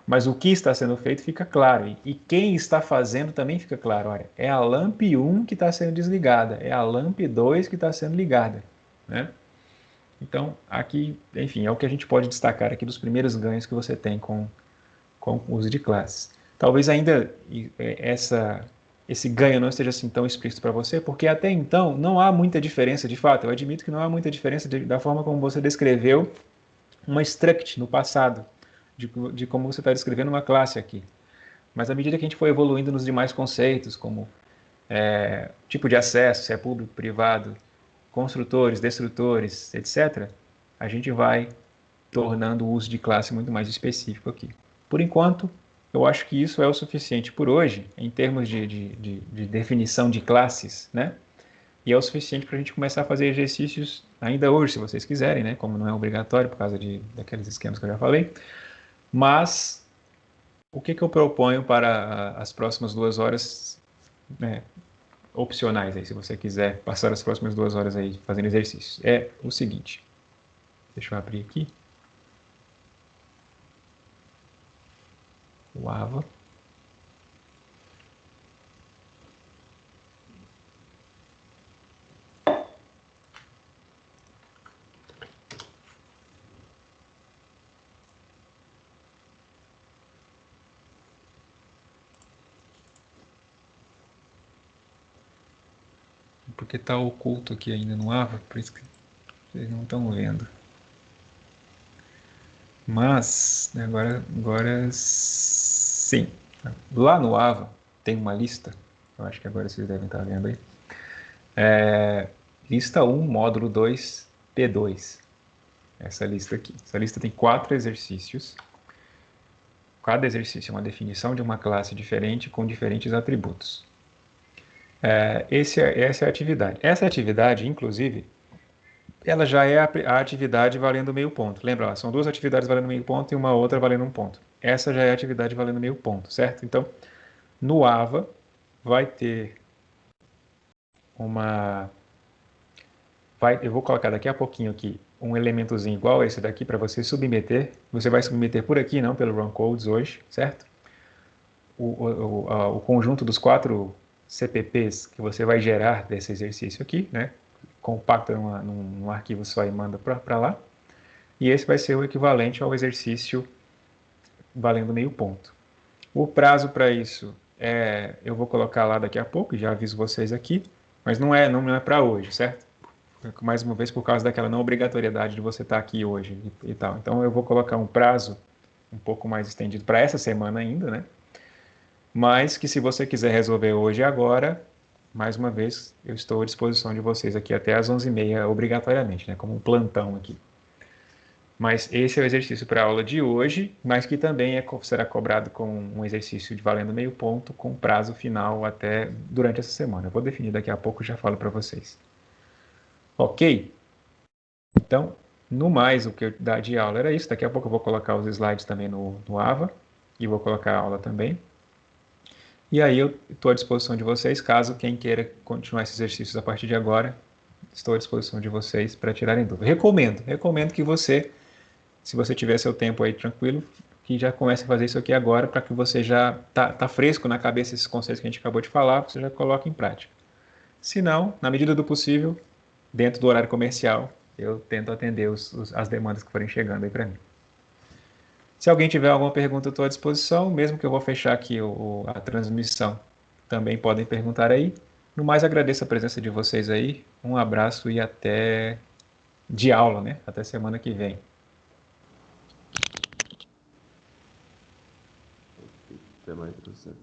Mas o que está sendo feito fica claro. E quem está fazendo também fica claro. Olha, é a LAMP1 que está sendo desligada, é a LAMP2 que está sendo ligada, né? Então, aqui, enfim, é o que a gente pode destacar aqui dos primeiros ganhos que você tem com o uso de classes. Talvez ainda esse ganho não esteja assim tão explícito para você, porque até então não há muita diferença, de fato. Eu admito que não há muita diferença da forma como você descreveu uma struct no passado, de como você está descrevendo uma classe aqui. Mas à medida que a gente for evoluindo nos demais conceitos, como tipo de acesso, se é público, privado, construtores, destrutores, etc., a gente vai tornando o uso de classe muito mais específico aqui. Por enquanto, eu acho que isso é o suficiente por hoje, em termos de definição de classes, né? E é o suficiente para a gente começar a fazer exercícios ainda hoje, se vocês quiserem, né? Como não é obrigatório por causa daqueles esquemas que eu já falei. Mas o que eu proponho para as próximas 2 horas, né, opcionais aí, se você quiser passar as próximas 2 horas aí fazendo exercícios, é o seguinte. Deixa eu abrir aqui. O AVA. Porque está oculto aqui ainda no AVA, por isso que vocês não estão vendo. Mas, né, agora sim. Lá no AVA tem uma lista, eu acho que agora vocês devem estar vendo aí. Lista 1, módulo 2, P2. Essa lista aqui. Essa lista tem 4 exercícios. Cada exercício é uma definição de uma classe diferente com diferentes atributos. Essa é a atividade. Essa atividade, inclusive, ela já é a atividade valendo meio ponto. Lembra lá, são 2 atividades valendo meio ponto e uma outra valendo 1 ponto. Essa já é a atividade valendo meio ponto, certo? Então, no AVA, vai ter eu vou colocar daqui a pouquinho aqui um elementozinho igual a esse daqui para você submeter. Você vai submeter por aqui, não pelo Run Codes hoje, certo? O conjunto dos 4 CPPs que você vai gerar desse exercício aqui, né? Compacta num arquivo só e manda para lá. E esse vai ser o equivalente ao exercício valendo meio ponto. O prazo para isso eu vou colocar lá daqui a pouco, já aviso vocês aqui, mas não é para hoje, certo? Mais uma vez por causa daquela não obrigatoriedade de você estar aqui hoje e tal. Então eu vou colocar um prazo um pouco mais estendido para essa semana ainda, né? Mas que se você quiser resolver hoje e agora, mais uma vez, eu estou à disposição de vocês aqui até às 11h30, obrigatoriamente, né? Como um plantão aqui. Mas esse é o exercício para a aula de hoje, mas que também será cobrado com um exercício de valendo meio ponto, com prazo final até durante essa semana. Eu vou definir daqui a pouco e já falo para vocês. Ok? Então, no mais, o que eu dar de aula era isso. Daqui a pouco eu vou colocar os slides também no AVA e vou colocar a aula também. E aí eu estou à disposição de vocês, caso quem queira continuar esses exercícios a partir de agora, estou à disposição de vocês para tirarem dúvida. Recomendo que você, se você tiver seu tempo aí tranquilo, que já comece a fazer isso aqui agora, para que você já tá fresco na cabeça esses conceitos que a gente acabou de falar, você já coloque em prática. Se não, na medida do possível, dentro do horário comercial, eu tento atender as demandas que forem chegando aí para mim. Se alguém tiver alguma pergunta, eu estou à disposição, mesmo que eu vou fechar aqui a transmissão. Também podem perguntar aí. No mais, agradeço a presença de vocês aí. Um abraço e até de aula, né? Até semana que vem. Até mais, professor.